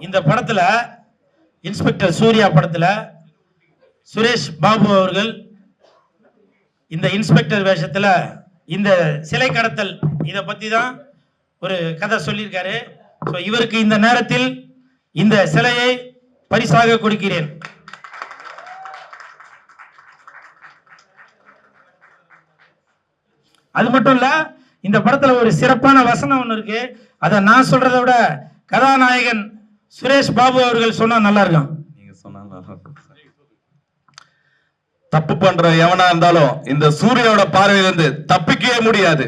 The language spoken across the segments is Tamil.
இந்த படத்துல இன்ஸ்பெக்டர் சூர்யா படத்துல சுரேஷ் பாபு அவர்கள் இந்த இன்ஸ்பெக்டர் வேஷத்துல இந்த சிலை கடத்தல் இதை பத்தி தான் ஒரு கதை சொல்லியிருக்காரு. இவருக்கு இந்த நேரத்தில் இந்த சிலையை பரிசாக கொடுக்கிறேன். அது மட்டும் இல்ல, இந்த படத்துல ஒரு சிறப்பான வசனம் ஒண்ணு இருக்கு. அதை நான் சொல்றதை விட கதாநாயகன் சுரேஷ் பாபு அவர்கள் சொன்னா நல்லா இருக்கும். நீங்க சொன்னா தப்பு பண்ற எவனா இருந்தாலும் இந்த சூர்யாவோட பார்வையிலிருந்து தப்பிக்கவே முடியாது.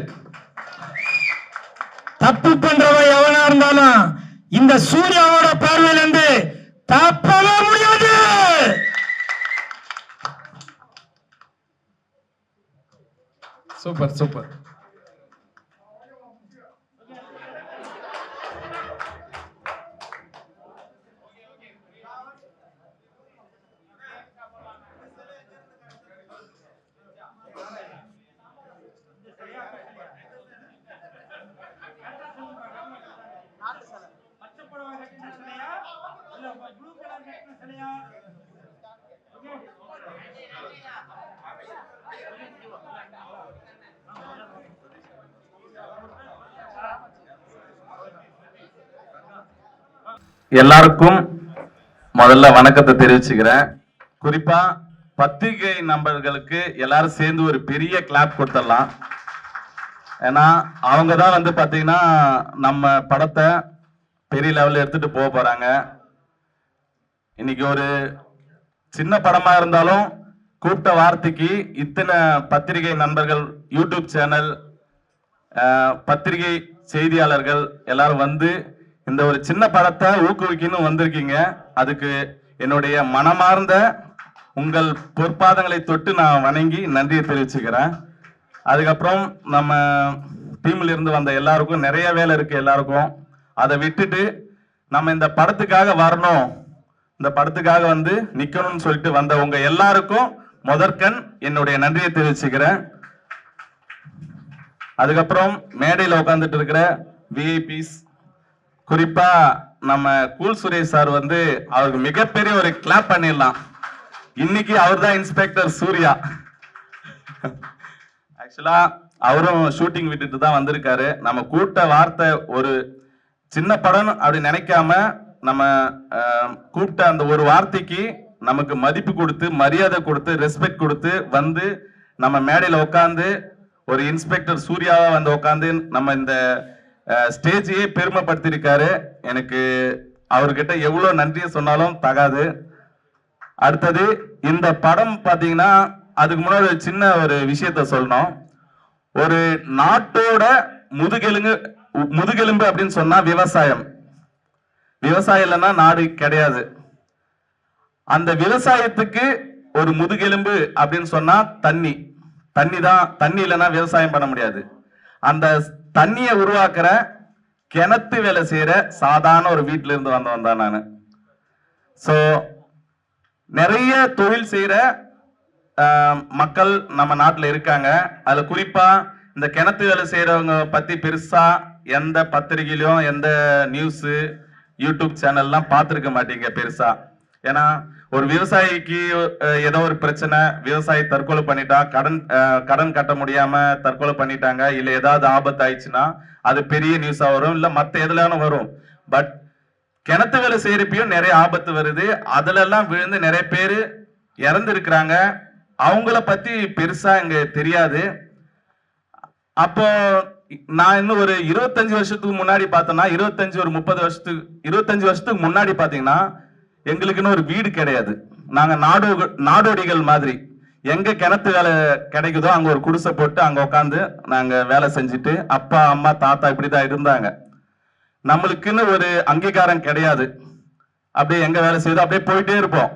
தப்பு பண்றவன் எவனா இருந்தாலும் இந்த சூர்யாவோட பார்வையிலிருந்து தப்பவே முடியாது. Super super. எல்லாருக்கும் முதல்ல வணக்கத்தை தெரிவிச்சுக்கிறேன். குறிப்பா பத்திரிகை நண்பர்களுக்கு எல்லாரும் சேர்ந்து ஒரு பெரிய கிளாப் கொடுத்துடலாம். ஏன்னா அவங்க தான் வந்து பாத்தீங்கன்னா நம்ம படத்தை பெரிய லெவலில் எடுத்துட்டு போக போறாங்க. இன்னைக்கு ஒரு சின்ன படமா இருந்தாலும் கூப்பிட்ட வார்த்தைக்கு இத்தனை பத்திரிகை நண்பர்கள், யூடியூப் சேனல், பத்திரிகை செய்தியாளர்கள் எல்லாரும் வந்து இந்த ஒரு சின்ன படத்தை ஊக்குவிக்கணும் வந்திருக்கீங்க. அதுக்கு என்னுடைய மனமார்ந்த உங்கள் பொற்பாதங்களை தொட்டு நான் வணங்கி நன்றியை தெரிவிச்சுக்கிறேன். அதுக்கப்புறம் நம்ம டீம்ல இருந்து வந்த எல்லாருக்கும் நிறைய வேலை இருக்கு. எல்லாருக்கும் அதை விட்டுட்டு நம்ம இந்த படத்துக்காக வரணும், இந்த படத்துக்காக வந்து நிக்கணும்னு சொல்லிட்டு வந்த உங்க எல்லாருக்கும் முதற்கண் என்னுடைய நன்றியை தெரிவிச்சுக்கிறேன். அதுக்கப்புறம் மேடையில் உட்காந்துட்டு இருக்கிற விஐபிஸ், குறிப்பா நம்ம கூல் சுரேஷ் சார் வந்து அவருக்கு மிகப்பெரிய ஒரு கிளாப் பண்ணிடலாம். இன்னைக்கு அவர் தான் இன்ஸ்பெக்டர் சூர்யா. ஆக்சுவலா அவரும் ஷூட்டிங் விட்டுட்டு தான் வந்திருக்காரு. நம்ம கூட்ட வார்த்தை ஒரு சின்ன படம் அப்படி நினைக்காம நம்ம கூப்பிட்ட அந்த ஒரு வார்த்தைக்கு நமக்கு மதிப்பு கொடுத்து, மரியாதை கொடுத்து, ரெஸ்பெக்ட் கொடுத்து வந்து நம்ம மேடையில் உட்காந்து ஒரு இன்ஸ்பெக்டர் சூர்யாவா வந்து உட்காந்து நம்ம இந்த ஸ்டேஜையே பெருமைப்படுத்திருக்காரு. எனக்கு அவர்கிட்ட எவ்வளவு நன்றியை சொன்னாலும் தகாது. அடுத்தது இந்த படம் பாத்தீங்கன்னா அதுக்கு முன்னாடி ஒரு சின்ன ஒரு விஷயத்த சொல்லணும். ஒரு நாட்டோட முதுகெலும்பு அப்படின்னு சொன்னா விவசாயம். விவசாயம் இல்லைன்னா நாடு கிடையாது. அந்த விவசாயத்துக்கு ஒரு முதுகெலும்பு அப்படின்னு சொன்னா தண்ணி. தண்ணி இல்லைன்னா விவசாயம் பண்ண முடியாது. அந்த தண்ணியை உருவாக்குற கிணத்து வேலை செய்யற சாதாரண ஒரு வீட்டில இருந்து வந்தவன் தான் நானு. சோ நிறைய தொழில் செய்யற மக்கள் நம்ம நாட்டுல இருக்காங்க. அதுல குறிப்பா இந்த கிணத்து வேலை செய்யறவங்க பத்தி பெருசா எந்த பத்திரிகையிலும் எந்த நியூஸ் யூடியூப் சேனல்லாம் பார்த்துருக்க மாட்டீங்க பெருசா. ஏன்னா ஒரு விவசாயிக்கு ஏதோ ஒரு பிரச்சனை, விவசாயி தற்கொலை பண்ணிட்டா, கடன் கட்ட முடியாம தற்கொலை பண்ணிட்டாங்க, இல்ல ஏதாவது ஆபத்து ஆயிடுச்சுன்னா அது பெரிய நியூஸா வரும், இல்ல மத்த எதுலான வரும். பட் கிணத்து வேலை செய்யறப்பையும் நிறைய ஆபத்து வருது. அதுல எல்லாம் விழுந்து நிறைய பேரு இறந்து இருக்கிறாங்க. அவங்கள பத்தி பெருசா இங்க தெரியாது. அப்போ நான் இன்னும் ஒரு 25 வருஷத்துக்கு முன்னாடி பார்த்தோம்னா, 25 வருஷத்துக்கு முன்னாடி பாத்தீங்கன்னா எங்களுக்குன்னு ஒரு வீடு கிடையாது. நாங்க நாடோடிகள் மாதிரி எங்க கிணத்து வேலை கிடைக்குதோ அங்க ஒரு குடிசை போட்டு அங்க உட்காந்து நாங்க வேலை செஞ்சுட்டு, அப்பா அம்மா தாத்தா இப்படிதான் இருந்தாங்க. நம்மளுக்குன்னு ஒரு அங்கீகாரம் கிடையாது. அப்படியே எங்க வேலை செய்தோ அப்படியே போயிட்டே இருப்போம்.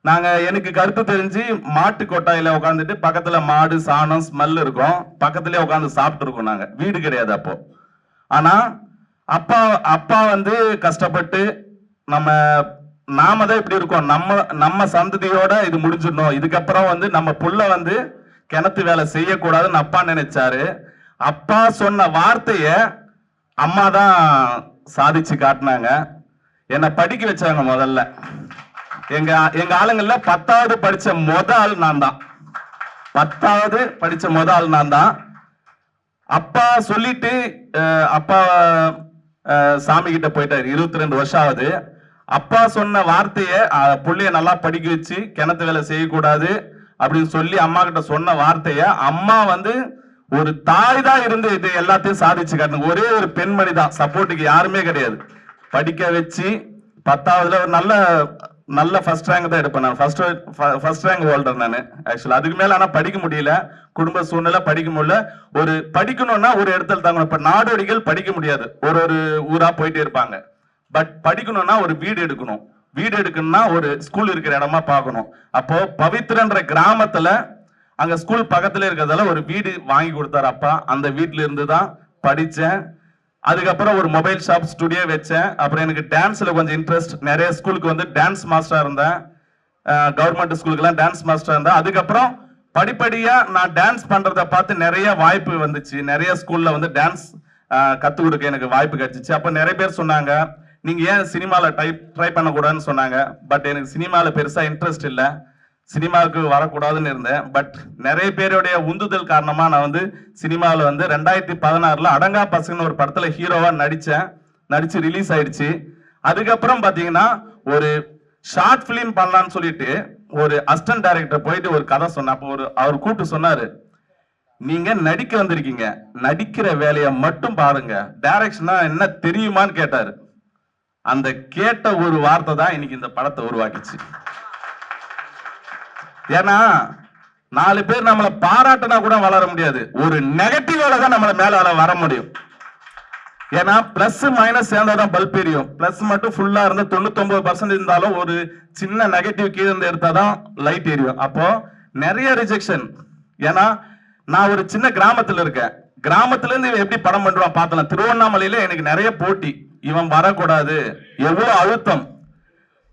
நாங்க எனக்கு கருத்து தெரிஞ்சு மாட்டு கொட்டாயில உட்காந்துட்டு பக்கத்துல மாடு சாணம் ஸ்மெல் இருக்கும், பக்கத்துலயே உட்காந்து சாப்பிட்டு இருக்கோம். நாங்க வீடு கிடையாது அப்போ. ஆனா அப்பா வந்து கஷ்டப்பட்டு நாம தான் இப்படி இருக்கோம், நம்ம சந்ததியோட இது முடிஞ்சிடணும், இதுக்கப்புறம் வந்து நம்ம புள்ள வந்து கிணத்து வேலை செய்யக்கூடாதுன்னு அப்பா நினைச்சாரு. அப்பா சொன்ன வார்த்தைய அம்மா தான் சாதிச்சு காட்டினாங்க. என்னை படிக்க வச்சாங்க முதல்ல. எங்க எங்க ஆளுங்கள்ல 10வது படிச்ச ஆள் நான் தான். 10வது படிச்ச ஆள் நான் தான். அப்பா சொல்லிட்டு அப்பா சாமி கிட்ட போயிட்டாரு. 22 வருஷம் ஆகுது. அப்பா சொன்ன வார்த்தைய புள்ளைய நல்லா படிக்க வச்சு கிணத்து வேலை செய்யக்கூடாது அப்படின்னு சொல்லி அம்மா கிட்ட சொன்ன வார்த்தைய அம்மா வந்து ஒரு தாய் தான் இருந்து இது எல்லாத்தையும் சாதிச்சு காட்டுங்க. ஒரே ஒரு பெண்மணி தான், சப்போர்ட்டுக்கு யாருமே கிடையாது. படிக்க வச்சு 10வதுல ஒரு நல்ல ஃபர்ஸ்ட் ரேங்க் தான் எடுப்பேன் நான். ஃபர்ஸ்ட் ரேங்க் ஹோல்டர் நான் ஆக்சுவலா. அதுக்கு மேல ஆனா படிக்க முடியல, குடும்ப சூழ்நிலை படிக்க முடியல. ஒரு படிக்கணும்னா ஒரு இடத்துல தாங்க. இப்ப நாடோடிகள் படிக்க முடியாது, ஒரு ஊரா போயிட்டே இருப்பாங்க. பட் படிக்கணும்னா ஒரு வீடு எடுக்கணும். வீடு எடுக்கணும்னா ஒரு ஸ்கூல் இருக்கிற இடமா பார்க்கணும். அப்போ பவித்ரன்ற கிராமத்துல அங்க ஸ்கூல் பக்கத்துல இருக்கிறதால ஒரு வீடு வாங்கி கொடுத்தாரு அப்பா. அந்த வீட்டுல இருந்து தான் படிச்சேன். அதுக்கப்புறம் ஒரு மொபைல் ஷாப் ஸ்டுடியோ வச்சேன். அப்புறம் எனக்கு டான்ஸ்ல கொஞ்சம் இன்ட்ரெஸ்ட். நிறைய ஸ்கூலுக்கு வந்து டான்ஸ் மாஸ்டரா இருந்தேன். கவர்மெண்ட் ஸ்கூலுக்குலாம் டான்ஸ் மாஸ்டரா இருந்தேன். அதுக்கப்புறம் படிப்படியா நான் டான்ஸ் பண்றதை பார்த்து நிறைய வாய்ப்பு வந்துச்சு. நிறைய ஸ்கூல்ல வந்து டான்ஸ் கத்து கொடுக்க எனக்கு வாய்ப்பு கிடைச்சிச்சு. அப்ப நிறைய பேர் சொன்னாங்க, நீங்க ஏன் சினிமால ட்ரை பண்ணக்கூடாதுன்னு சொன்னாங்க. பட் எனக்கு சினிமால பெருசா இன்ட்ரெஸ்ட் இல்லை, சினிமாவுக்கு வரக்கூடாதுன்னு இருந்தேன். பட் நிறைய பேருடைய உந்துதல் காரணமா நான் வந்து சினிமாவில் வந்து 2016 அடங்கா பசங்கன்னு ஒரு படத்துல ஹீரோவா நடிச்சு ரிலீஸ் ஆயிடுச்சு. அதுக்கப்புறம் பாத்தீங்கன்னா ஒரு ஷார்ட் பிலிம் பண்ணலான்னு சொல்லிட்டு ஒரு அசிஸ்டன்ட் டைரக்டர் போயிட்டு ஒரு கதை சொன்ன. அப்போ அவர் கூப்பிட்டு சொன்னாரு, நீங்க நடிக்க வந்திருக்கீங்க, நடிக்கிற வேலையை மட்டும் பாருங்க, டைரக்ஷனா என்ன தெரியுமான்னு கேட்டாரு. அந்த கேட்ட ஒரு வார்த்தை தான் இன்னைக்கு இந்த படத்தை உருவாக்கிச்சு. ஏன்னா 4 பேர் நம்மளை பாராட்டினா கூட வளர முடியாது, ஒரு நெகட்டிவால தான் நம்மள மேல வர முடியும். ஏன்னா பிளஸ் மைனஸ் சேர்ந்தாதான் பல்ப் எரியும். பிளஸ் மட்டும் ஃபுல்லா இருந்தா 99% இருந்தாலும் ஒரு சின்ன நெகட்டிவ் கீழே இருந்து எடுத்தாதான் லைட் எரியும். அப்போ நிறைய ரிஜெக்ஷன். ஏன்னா நான் ஒரு சின்ன கிராமத்துல இருக்கேன். கிராமத்துல இருந்து இவன் எப்படி படம் பண்ணுவான் பார்த்தலாம். திருவண்ணாமலையில எனக்கு நிறைய போட்டி, இவன் வரக்கூடாது, எவ்வளவு அழுத்தம்,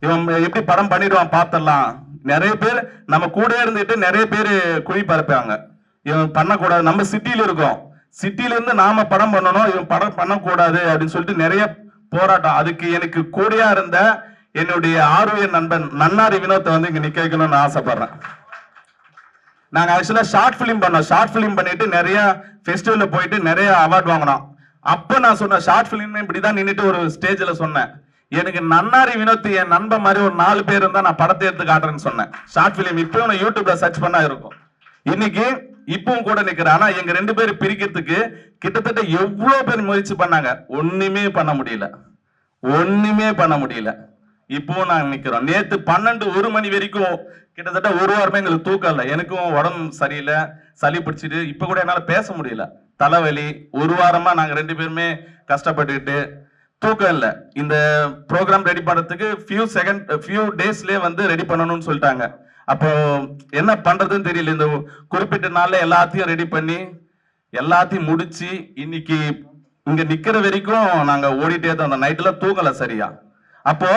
இவன் எப்படி படம் பண்ணிடுவான் பார்த்தலாம். நிறைய பேர் நம்ம கூட இருந்துட்டு நிறைய பேர் குழி பரப்பாங்க, இவன் பண்ணக்கூடாது. நம்ம சிட்டியில இருக்கோம், சிட்டில இருந்து நாம படம் பண்ணணும், இவன் படம் பண்ணக்கூடாது அப்படின்னு சொல்லிட்டு நிறைய போராட்டம். அதுக்கு எனக்கு கூடயா இருந்த என்னுடைய ஆர்வ நண்பன் நன்னாரி வினோத்தை வந்து இங்க நிக்க வைக்கணும்னு ஆசைப்படுறேன். நாங்க ஆக்சுவலா ஷார்ட் பிலிம் பண்ணோம். ஷார்ட் பிலிம் பண்ணிட்டு நிறைய ஃபெஸ்டிவல்ல போயிட்டு நிறைய அவார்ட் வாங்கினோம். அப்ப நான் சொன்னேன், ஷார்ட் பிலிம் இப்படிதான் நின்றுட்டு ஒரு ஸ்டேஜ்ல சொன்னேன், எனக்கு நன்னாரி வினோத் என் நண்பன் மாதிரி ஒரு 4 பேர் இருந்தா நான் படத்தை எடுத்து காட்டுறேன்னு சொன்னேன். ஷார்ட் பிலிம் இப்பயும் யூடியூப்ல சர்ச் பண்ணா இருக்கும். இன்னைக்கு இப்பவும் கூட நிக்கிறேன். ஆனா எங்க 2 பேரும் பிரிக்கிறதுக்கு கிட்டத்தட்ட எவ்வளவு பேர் முயற்சி பண்ணாங்க, ஒண்ணுமே பண்ண முடியல. இப்பவும் நாங்க நிக்கிறோம். நேத்து 12-1 மணி வரைக்கும் கிட்டத்தட்ட 1 வாரமே எங்களுக்கு தூக்கம் இல்லை. எனக்கும் உடம்பு சரியில்லை, சளி பிடிச்சிட்டு இப்ப கூட என்னால பேச முடியல, தலைவலி. 1 வாரமா நாங்க 2 பேருமே கஷ்டப்பட்டுக்கிட்டு தூக்கம் இல்லை. இந்த ப்ரோக்ராம் ரெடி பண்றதுக்கு ஃபியூ டேஸ்லயே வந்து ரெடி பண்ணணும்னு சொல்லிட்டாங்க. அப்போ என்ன பண்றதுன்னு தெரியல. இந்த குறிப்பிட்ட நாள்ல எல்லாத்தையும் ரெடி பண்ணி எல்லாத்தையும் முடிச்சு இன்னைக்கு இங்க நிக்கிற வரைக்கும் நாங்க ஓடிட்டே தான். அந்த நைட்ல தூங்கல சரியா. அப்போ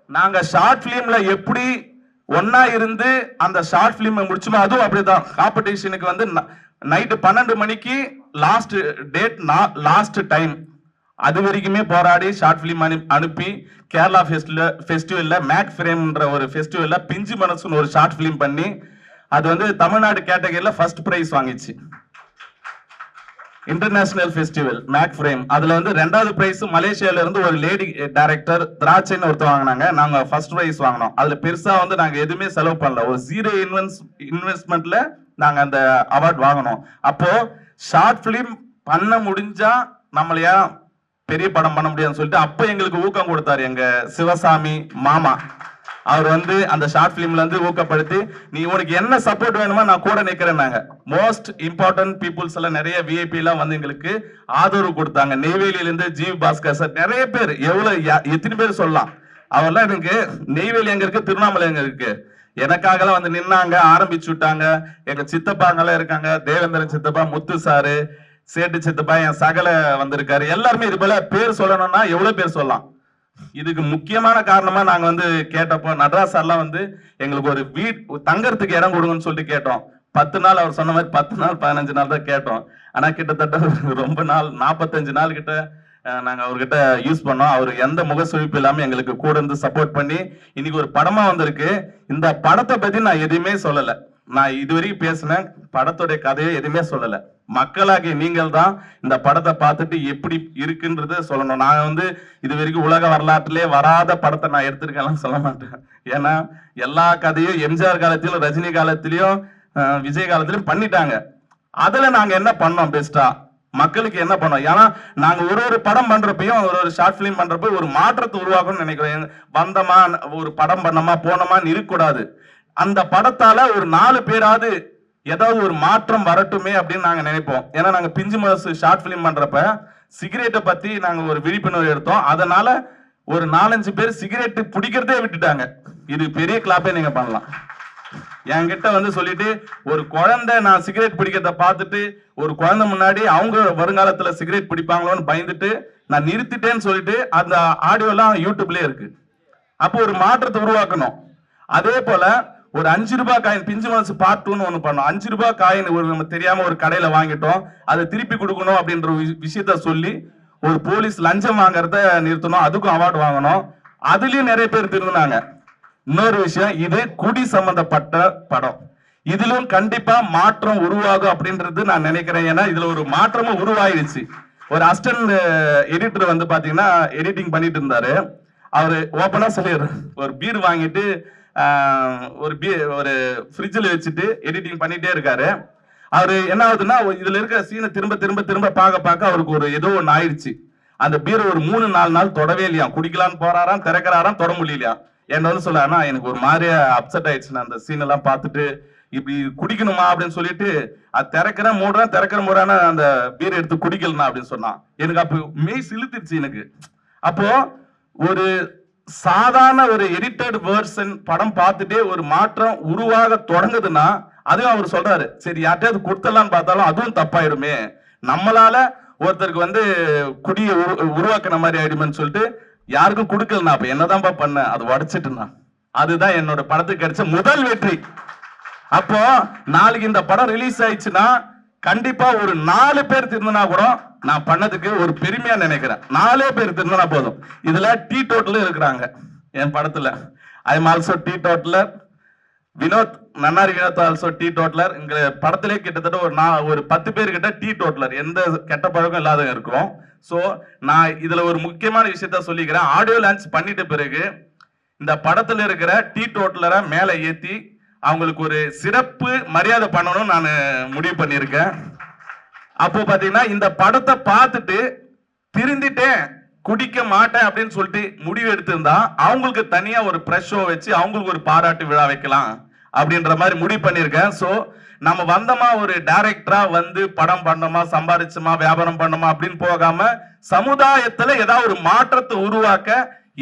நாங்க ஷார்ட் பிலிம்ல எப்படி ஒன்னா இருந்து அந்த ஷார்ட் பிலிம் முடிச்சுமோ அதுவும் அப்படிதான். காம்படிஷனுக்கு வந்து நைட்டு 12 மணிக்கு லாஸ்ட் டேட், லாஸ்ட் டைம், அது வரைக்குமே போராடி ஷார்ட் பிலிம் அனுப்பி கேரளா ஃபெஸ்டிவல்ல மேக் ஃப்ரேம்ன்ற ஒரு ஃபெஸ்டிவல்ல பிஞ்சு மனசுன்னு ஒரு ஷார்ட் பிலிம் பண்ணி அது வந்து தமிழ்நாடு கேட்டகரியில ஃபர்ஸ்ட் பிரைஸ் வாங்கிச்சு. International festival make frame. அதுல வந்து 2வது பிரைஸ் மலேசியால இருந்து ஒரு லேடி டைரக்டர் திராட்சைன்னு ஒருத்தர் வாங்கினாங்க. நாங்க ஃபர்ஸ்ட் பிரைஸ் வாங்கினோம். அதுல பெருசா வந்து நாங்க எதுவுமே செலவு பண்ணல, ஒரு 0 இன்வெஸ்ட்மெண்ட்ல நாங்க அந்த அவார்ட் வாங்கினோம். அப்போ ஷார்ட் பிலிம் பண்ண முடிஞ்சா நம்மளையா பெரிய படம் பண்ண முடியாதுன்னு சொல்லிட்டு அப்ப எங்களுக்கு ஊக்கம் கொடுத்தாரு எங்க சிவசாமி மாமா. அவர் வந்து அந்த ஷார்ட் பிலிம்ல இருந்து ஊக்கப்படுத்தி, நீ உனக்கு என்ன சப்போர்ட் வேணுமோ நான் கூட நிக்கிறேன்னாங்க. மோஸ்ட் இம்பார்ட்டன்ட் பீப்புள்ஸ் எல்லாம் நிறைய விஐபி எல்லாம் வந்து எங்களுக்கு ஆதரவு கொடுத்தாங்க. நெய்வேலியில இருந்து ஜீவ் பாஸ்கர் சார், நிறைய பேர், எத்தனை பேர் சொல்லலாம். அவர்லாம் எனக்கு நெய்வேலி எங்க இருக்கு, திருவண்ணாமலை எங்க இருக்கு, எனக்காக எல்லாம் வந்து நின்னாங்க, ஆரம்பிச்சு விட்டாங்க. எங்க சித்தப்பாங்கெல்லாம் இருக்காங்க, தேவேந்திரன் சித்தப்பா, முத்து சாரு, சேட்டு சித்தப்பா, என் சகல வந்திருக்காரு. எல்லாருமே இது போல பேர் சொல்லணும்னா எவ்வளவு பேர் சொல்லலாம். இதுக்கு முக்கியமான காரணமா நாங்க வந்து கேட்டப்போ நடராஜ் சார்லாம் வந்து எங்களுக்கு ஒரு தங்கறதுக்கு இடம் கொடுங்கன்னு சொல்லிட்டு கேட்டோம். 10 நாள் அவர் சொன்ன மாதிரி 10 நாள் 15 நாள் தான் கேட்டோம். ஆனா கிட்டத்தட்ட ரொம்ப நாள் 45 நாள் கிட்ட நாங்க அவர்கிட்ட யூஸ் பண்ணோம். அவர் எந்த முகசுழிப்பு இல்லாம எங்களுக்கு கூட இருந்து சப்போர்ட் பண்ணி இன்னைக்கு ஒரு படமா வந்திருக்கு. இந்த படத்தை பத்தி நான் எதுவுமே சொல்லல. நான் இதுவரைக்கும் பேசினேன் படத்துடைய கதையை எதுவுமே சொல்லல. மக்களாகிய நீங்கள் தான் இந்த படத்தை பார்த்துட்டு எப்படி இருக்குன்றது சொல்லணும். நான் வந்து இது வரைக்கும் உலக வரலாற்றிலே வராத படத்தை நான் எடுத்திருக்கேன் சொல்ல மாட்டேன். ஏன்னா எல்லா கதையும் எம்ஜிஆர் காலத்திலும் ரஜினி காலத்திலயும் விஜய் காலத்திலயும் பண்ணிட்டாங்க. அதுல நாங்க என்ன பண்ணோம் பெஸ்டா, மக்களுக்கு என்ன பண்ணோம்? ஏன்னா நாங்க ஒரு படம் பண்றப்பையும் ஒரு ஷார்ட் பிலிம் பண்றப்ப ஒரு மாற்றத்தை உருவாக்கணும்னு நினைக்கிறோம். வந்தமா ஒரு படம் பண்ணமா போனோமான்னு இருக்கக்கூடாது. அந்த படத்தால ஒரு 4 பேராவது ஏதாவது ஒரு மாற்றம் வரட்டுமே அப்படின்னு நாங்க நினைப்போம். ஏன்னா நாங்க பிஞ்சு மனசு ஷார்ட் பிலிம் பண்றப்ப சிகரெட்டை பத்தி நாங்க ஒரு விழிப்புணர்வு எடுத்தோம். அதனால ஒரு 4-5 பேர் சிகரெட் பிடிக்கிறதே விட்டுட்டாங்க. இது பெரிய கிளாப்பே நீங்க பண்ணலாம். என்கிட்ட வந்து சொல்லிட்டு ஒரு குழந்தை நான் சிகரெட் பிடிக்கிறத பார்த்துட்டு ஒரு குழந்தை முன்னாடி அவங்க வருங்காலத்துல சிகரெட் பிடிப்பாங்களோன்னு பயந்துட்டு நான் நிறுத்திட்டேன்னு சொல்லிட்டு அந்த ஆடியோலாம் யூடியூப்லயே இருக்கு. அப்போ ஒரு மாற்றத்தை உருவாக்கணும். அதே போல ஒரு 5 ரூபாய் காயின் பிஞ்சு மனசு பார்ட் 2ன்னு ஒண்ணு பண்ணோம். 5 ரூபாய் காயின் ஒரு நம்ம தெரியாம ஒரு கடையில வாங்கிட்டோம், அதை திருப்பி கொடுக்கணும் அப்படின்ற விஷயத்த சொல்லி ஒரு போலீஸ் லஞ்சம் வாங்குறத நிறுத்தணும், அதுக்கும் அவார்டு வாங்கணும். அதுலயும் நிறைய பேர் திருந்தினாங்க. இன்னொரு விஷயம், இது குடி சம்பந்தப்பட்ட படம். இதிலும் கண்டிப்பா மாற்றம் உருவாகும் அப்படின்றது நான் நினைக்கிறேன். ஏன்னா இதுல ஒரு மாற்றமும் உருவாயிடுச்சு. ஒரு அசிஸ்டன்ட் எடிட்டர் வந்து பாத்தீங்கன்னா எடிட்டிங் பண்ணிட்டு இருந்தாரு. அவரு ஓப்பனா சொல்லிடுற ஒரு பீர் வாங்கிட்டு ஒரு ஃப்ரிட்ஜில் வச்சுட்டு எடிட்டிங் பண்ணிட்டே இருக்காரு. அவரு என்ன ஆகுதுன்னா இதுல இருக்க சீனை திரும்ப திரும்ப திரும்ப பார்க்க அவருக்கு ஒரு ஏதோ ஒண்ணு ஆயிடுச்சு. அந்த பீரை ஒரு 3-4 நாள் தொடவே இல்லையா. குடிக்கலான்னு போறாராம், திறக்கிறாராம், தொட முடியலையா. என்ன வந்து சொல்ல எனக்கு ஒரு மாதிரியா அப்செட் ஆயிடுச்சு. அந்த சீன் எல்லாம் பார்த்துட்டு இப்படி குடிக்கணுமா அப்படின்னு சொல்லிட்டு அது திறக்கிற மூடான அந்த பீரை எடுத்து குடிக்கலாம் அப்படின்னு சொன்னான். எனக்கு அப்போ மெய் சிலுத்திடுச்சு எனக்கு. அப்போ ஒரு சாதாரண ஒரு எடிட்டட் வெர்ஷன் படம் பார்த்துட்டே ஒரு மாற்றம் உருவாக தொடங்குதுன்னா அதுவும் அவர் சொல்றாரு, சரி யார்ட்டையாவது கொடுத்தலான்னு பார்த்தாலும் அதுவும் தப்பாயிடுமே, நம்மளால ஒருத்தருக்கு வந்து குடியை உருவாக்குன மாதிரி ஆயிடுமேன்னு சொல்லிட்டு யாருக்கும் கொடுக்கலனா அப்ப என்னதான்ப்பா பண்ண, அது உடைச்சிட்டுனா. அதுதான் என்னோட படத்துக்கு கிடைச்ச முதல் வெற்றி. அப்போ நாளைக்கு இந்த படம் ரிலீஸ் ஆயிடுச்சுன்னா கண்டிப்பா ஒரு 4 பேர் திருந்தினா கூட நான் பண்ணதுக்கு ஒரு பெருமையா நினைக்கிறேன். 4 பேர் திருந்தினா போதும். இதுல டீ டோட்டலும் இருக்கிறாங்க என் படத்துல. I am also teetotaller. Vinod நன்னாரி வினோத் ஆல்சோ டீ டோட்டலர். இங்க படத்திலே கிட்டத்தட்ட ஒரு 10 பேர் கிட்ட டீ டோட்டலர், எந்த கெட்ட பழக்கம் இல்லாத இருக்கும். சோ நான் இதுல ஒரு முக்கியமான விஷயத்த சொல்லிக்கிறேன். ஆடியோ லான்ச் பண்ணிட்ட பிறகு இந்த படத்துல இருக்கிற டீ டோட்டலரை மேல ஏத்தி அவங்களுக்கு ஒரு சிறப்பு மரியாதை பண்ணணும்னு நான் முடிவு பண்ணியிருக்கேன். அப்போ பாத்தீங்கன்னா இந்த படத்தை பார்த்துட்டு திருந்திட்டேன், குடிக்க மாட்டேன் அப்படின்னு சொல்லிட்டு முடிவு எடுத்திருந்தா அவங்களுக்கு தனியா ஒரு பிரஷ் ஷோ வச்சு அவங்களுக்கு ஒரு பாராட்டு விழா வைக்கலாம் அப்படின்ற மாதிரி முடிவு பண்ணியிருக்கேன். சோ நம்ம வந்தோமா ஒரு டைரக்டரா வந்து படம் பண்ணோமா, சம்பாதிச்சோமா, வியாபாரம் பண்ணோமா அப்படின்னு போகாம சமுதாயத்துல ஏதாவது ஒரு மாற்றத்தை உருவாக்க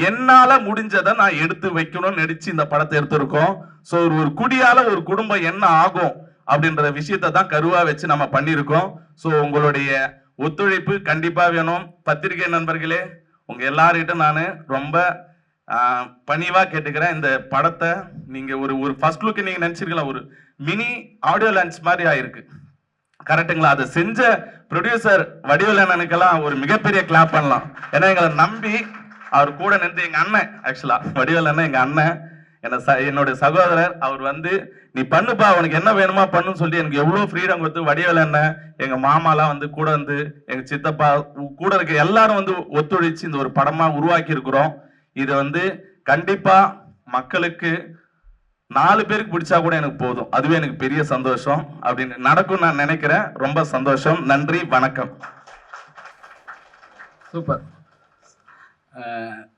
என்னால முடிஞ்சதை நான் எடுத்து வைக்கணும்னு நினைச்சு இந்த படத்தை எடுத்திருக்கோம். சோ ஒரு குடியால ஒரு குடும்பம் என்ன ஆகும் அப்படின்ற விஷயத்தை தான் கருவா வச்சு நம்ம பண்ணியிருக்கோம். சோ உங்களுடைய ஒத்துழைப்பு கண்டிப்பா வேணும். பத்திரிகை நண்பர்களே, உங்க எல்லார்கிட்ட நான் ரொம்ப பணிவா கேட்டுக்கிறேன். இந்த படத்தை நீங்க ஒரு ஃபர்ஸ்ட் லுக் நீங்க நினைச்சிருக்கலாம், ஒரு மினி ஆடியோ லான்ச் மாதிரி ஆயிருக்கு. கரெக்டுங்களா? அதை செஞ்ச ப்ரொடியூசர் வடிவேலனுக்கெல்லாம் ஒரு மிகப்பெரிய கிளாப் பண்ணலாம். ஏன்னா எங்களை நம்பி அவர் கூட நின்று, எங்க அண்ணன், ஆக்சுவலா வடிவேலன் எங்க அண்ணன், என்னோட சகோதரர், அவர் வந்து நீ பண்ணுப்பா உனக்கு என்ன வேணுமா பண்ணுன்னு சொல்லி எனக்கு எவ்வளவு ஃப்ரீடம் கொடுத்து, வடிவேலன் எங்க மாமாலாம் வந்து கூட வந்து, எங்க சித்தப்பா கூட இருக்க எல்லாரும் வந்து ஒத்துழைச்சு இந்த ஒரு படமா உருவாக்கி இருக்கிறோம். இது வந்து கண்டிப்பா மக்களுக்கு 4 பேருக்கு பிடிச்சா கூட எனக்கு போதும், அதுவே எனக்கு பெரிய சந்தோஷம். அப்படின்னு நடக்கும் நான் நினைக்கிறேன். ரொம்ப சந்தோஷம். நன்றி, வணக்கம். சூப்பர்.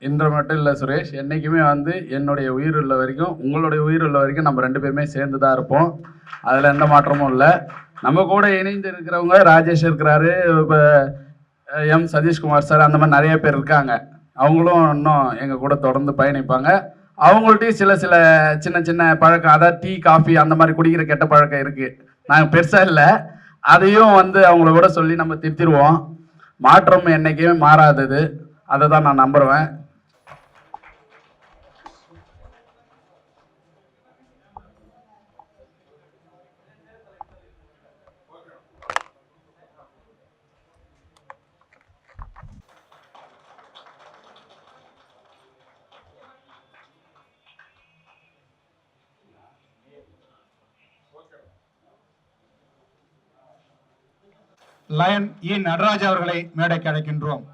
இன்று மட்டும் இல்லை சுரேஷ், என்றைக்குமே வந்து என்னுடைய உயிர் உள்ள வரைக்கும் உங்களுடைய உயிர் உள்ள வரைக்கும் நம்ம 2 பேருமே சேர்ந்து தான் இருப்போம். அதில் எந்த மாற்றமும் இல்லை. நம்ம கூட இணைந்து இருக்கிறவங்க ராஜேஷ் இருக்கிறாரு, இப்போ எம் சதீஷ்குமார் சார், அந்த மாதிரி நிறைய பேர் இருக்காங்க. அவங்களும் இன்னும் எங்கள் கூட தொடர்ந்து பயணிப்பாங்க. அவங்கள்ட்டையும் சில சின்ன சின்ன பழக்கம், அதாவது டீ காஃபி அந்த மாதிரி குடிக்கிற கெட்ட பழக்கம் இருக்குது. நாங்கள் பெருசாக இல்லை, அதையும் வந்து அவங்கள கூட சொல்லி நம்ம திருத்திடுவோம். மாற்றம் என்றைக்குமே மாறாதது, அதை தான் நான் நம்புறேன். லயன் இ நடராஜ் அவர்களை மேடைக்கு அழைக்கின்றோம்.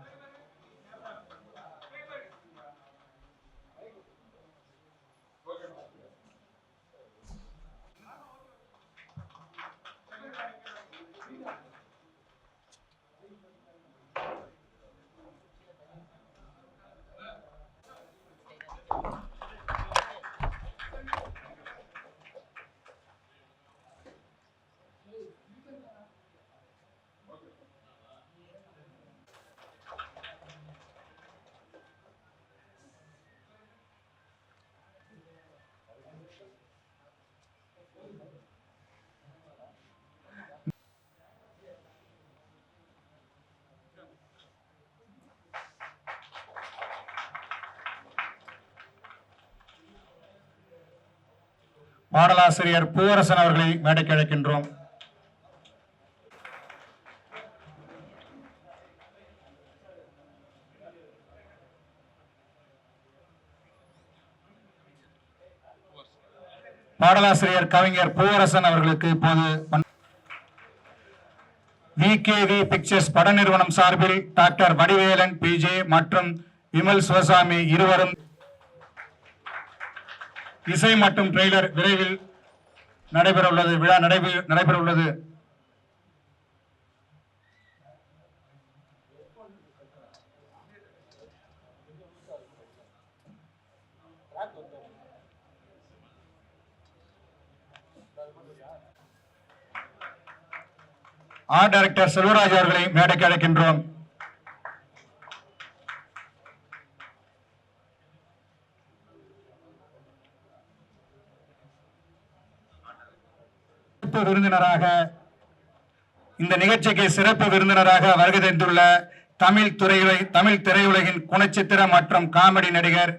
பாடலாசிரியர் பூவரசன் அவர்களை மேடைக்கு அழைக்கின்றோம். பாடலாசிரியர் கவிஞர் பூவரசன் அவர்களுக்கு இப்போது விகேவி பிக்சர்ஸ் பட நிறுவனம் சார்பில் டாக்டர் வடிவேலன் பிஜே மற்றும் விமல் சிவசாமி இருவரும் இசை மற்றும் ட்ரெய்லர் விரைவில் நடைபெற உள்ளது. விழா நடைபெற உள்ளது. ஆர்ட் டைரக்டர் செல்வராஜ் அவர்களை மேடைக்கு அழைக்கின்றோம். விருந்தினராக இந்த நிகழ்ச்சிக்கு சிறப்பு விருந்தினராக வருகை தந்துள்ள தமிழ் திரையுலகின் குணச்சித்திர மற்றும் காமெடி நடிகர்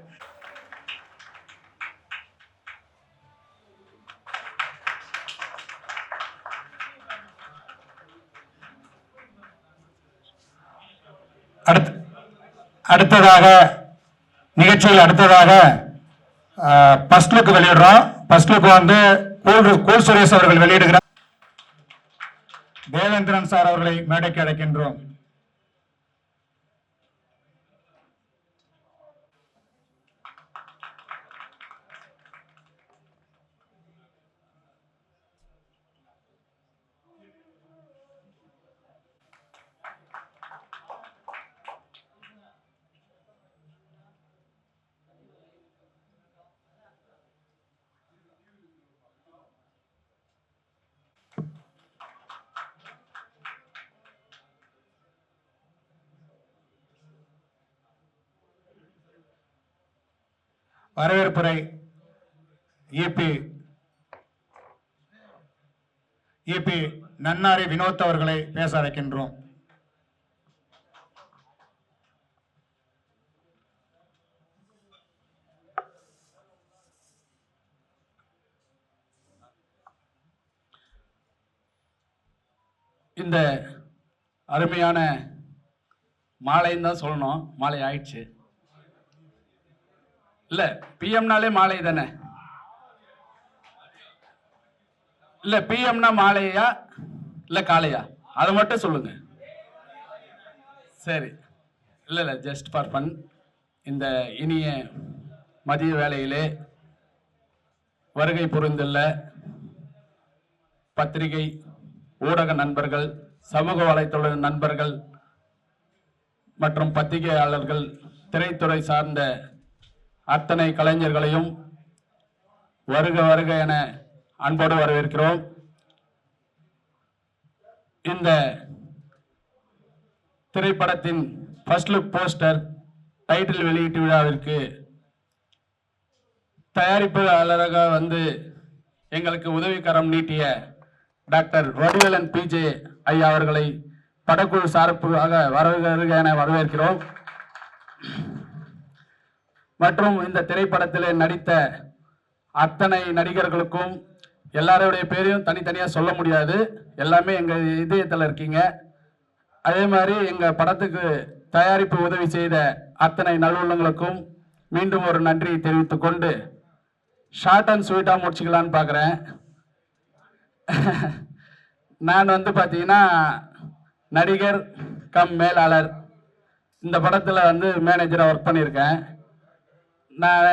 நிகழ்ச்சியில் அடுத்ததாக ஃபர்ஸ்ட் லுக் வெளியிடுறோம். ஃபர்ஸ்ட் லுக் வந்து கூல் சுரேஷ் அவர்கள் வெளியிடுகிறார். தேவேந்திரன் சார் அவர்களை மேடைக்கு அழைக்கின்றோம். வரவேற்புரை இபி நன்னாரி வினோத் அவர்களை பேச அழைக்கின்றோம். இந்த அருமையான மாலைன்னு தான் சொல்லணும். மாலை ஆயிடுச்சு இல்ல, பிஎம்னாலே மாலை தானே. இல்ல பிஎம்னா மாலையா இல்ல காலையா, அதை மட்டும் சொல்லுங்க. சரி, இல்ல ஜஸ்ட் ஃபார் ஃபன். இந்த இனிய மதிய வேளையிலே வருகை புரிந்துள்ள பத்திரிகை ஊடக நண்பர்கள், சமூக வலைத்தள நண்பர்கள் மற்றும் பத்திரிகையாளர்கள், திரைத்துறை சார்ந்த அத்தனை கலைஞர்களையும் வருக வருக என அன்போடு வரவேற்கிறோம். இந்த திரைப்படத்தின் ஃபர்ஸ்ட் லுக் போஸ்டர் டைட்டில் வெளியீட்டு விழாவிற்கு தயாரிப்பாளராக வந்து எங்களுக்கு உதவிக்கரம் நீட்டிய டாக்டர் வடிவேலன் பிஜே ஐயா அவர்களை படக்குழு சார்பாக வருக என வரவேற்கிறோம். மற்றும் இந்த திரைப்படத்தில் நடித்த அத்தனை நடிகர்களுக்கும் எல்லாருடைய பேரையும் தனித்தனியாக சொல்ல முடியாது, எல்லாமே எங்கள் இதயத்தில் இருக்கீங்க. அதே மாதிரி எங்கள் படத்துக்கு தயாரிப்பு உதவி செய்த அத்தனை நல்லுள்ளங்களுக்கும் மீண்டும் ஒரு நன்றி தெரிவித்துக் கொண்டு ஷார்ட் அண்ட் ஸ்வீட்டாக முடிச்சுக்கலான்னு பார்க்குறேன். நான் வந்து பார்த்தீங்கன்னா நடிகர் கம் மேலாளர். இந்த படத்தில் வந்து மேனேஜராக ஒர்க் பண்ணியிருக்கேன். நான்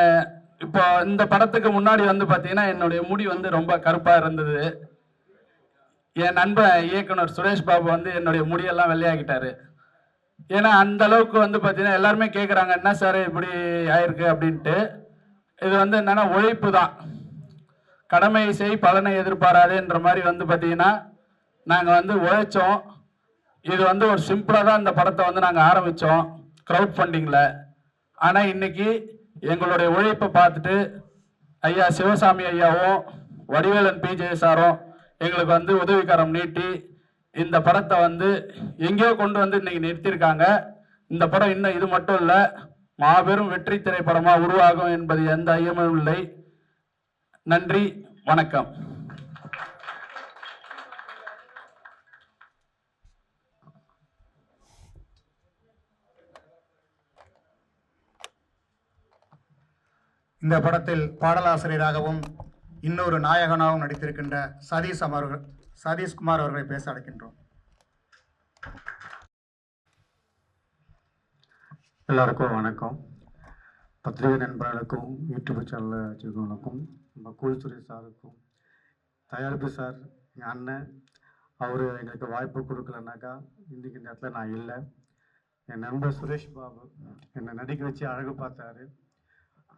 இப்போ இந்த படத்துக்கு முன்னாடி வந்து பார்த்தீங்கன்னா என்னுடைய முடி வந்து ரொம்ப கருப்பாக இருந்தது. என் நண்பன் இயக்குனர் சுரேஷ் பாபு வந்து என்னுடைய முடியெல்லாம் வெள்ளையாக்கிட்டாரு. ஏன்னா அந்த அளவுக்கு வந்து பார்த்தீங்கன்னா எல்லாருமே கேட்குறாங்க, என்ன சார் இப்படி ஆயிருக்கு அப்படின்ட்டு. இது வந்து என்னென்னா உழைப்பு தான். கடமை செய் பலனை எதிர்பாராதுன்ற மாதிரி வந்து பார்த்தீங்கன்னா நாங்கள் வந்து உழைச்சோம். இது வந்து ஒரு சிம்பிளாக தான் இந்த படத்தை வந்து நாங்கள் ஆரம்பித்தோம் க்ரௌட் ஃபண்டிங்கில். ஆனால் இன்னைக்கு எங்களுடைய உழைப்பை பார்த்துட்டு ஐயா சிவசாமி ஐயாவும் வடிவேலன் பிஜே சாரும் எங்களுக்கு வந்து உதவிக்கரம் நீட்டி இந்த படத்தை வந்து எங்கேயோ கொண்டு வந்து இன்னைக்கு நிறுத்தியிருக்காங்க. இந்த படம் இன்னும் இது மட்டும் இல்லை, மாபெரும் வெற்றி திரைப்படமாக உருவாகும் என்பது எந்த ஐயமும் இல்லை. நன்றி, வணக்கம். இந்த படத்தில் பாடலாசிரியராகவும் இன்னொரு நாயகனாகவும் நடித்திருக்கின்ற சதீஷ்குமார் அவர்களை பேச அழைக்கின்றோம். எல்லாருக்கும் வணக்கம். பத்திரிகை நண்பர்களுக்கும் யூடியூப் சேனலில் வச்சுருக்கவங்களுக்கும் நம்ம கூல்துறை சாருக்கும் தயாரிப்பு சார் எங்கள் அண்ணன் அவர் எங்களுக்கு வாய்ப்பு கொடுக்கலனாக்கா இன்றைக்கி இந்த இடத்துல நான் இல்லை. என் நண்பர் சுரேஷ் பாபு என்னை நடிக்க வச்சு அழகு பார்த்தாரு.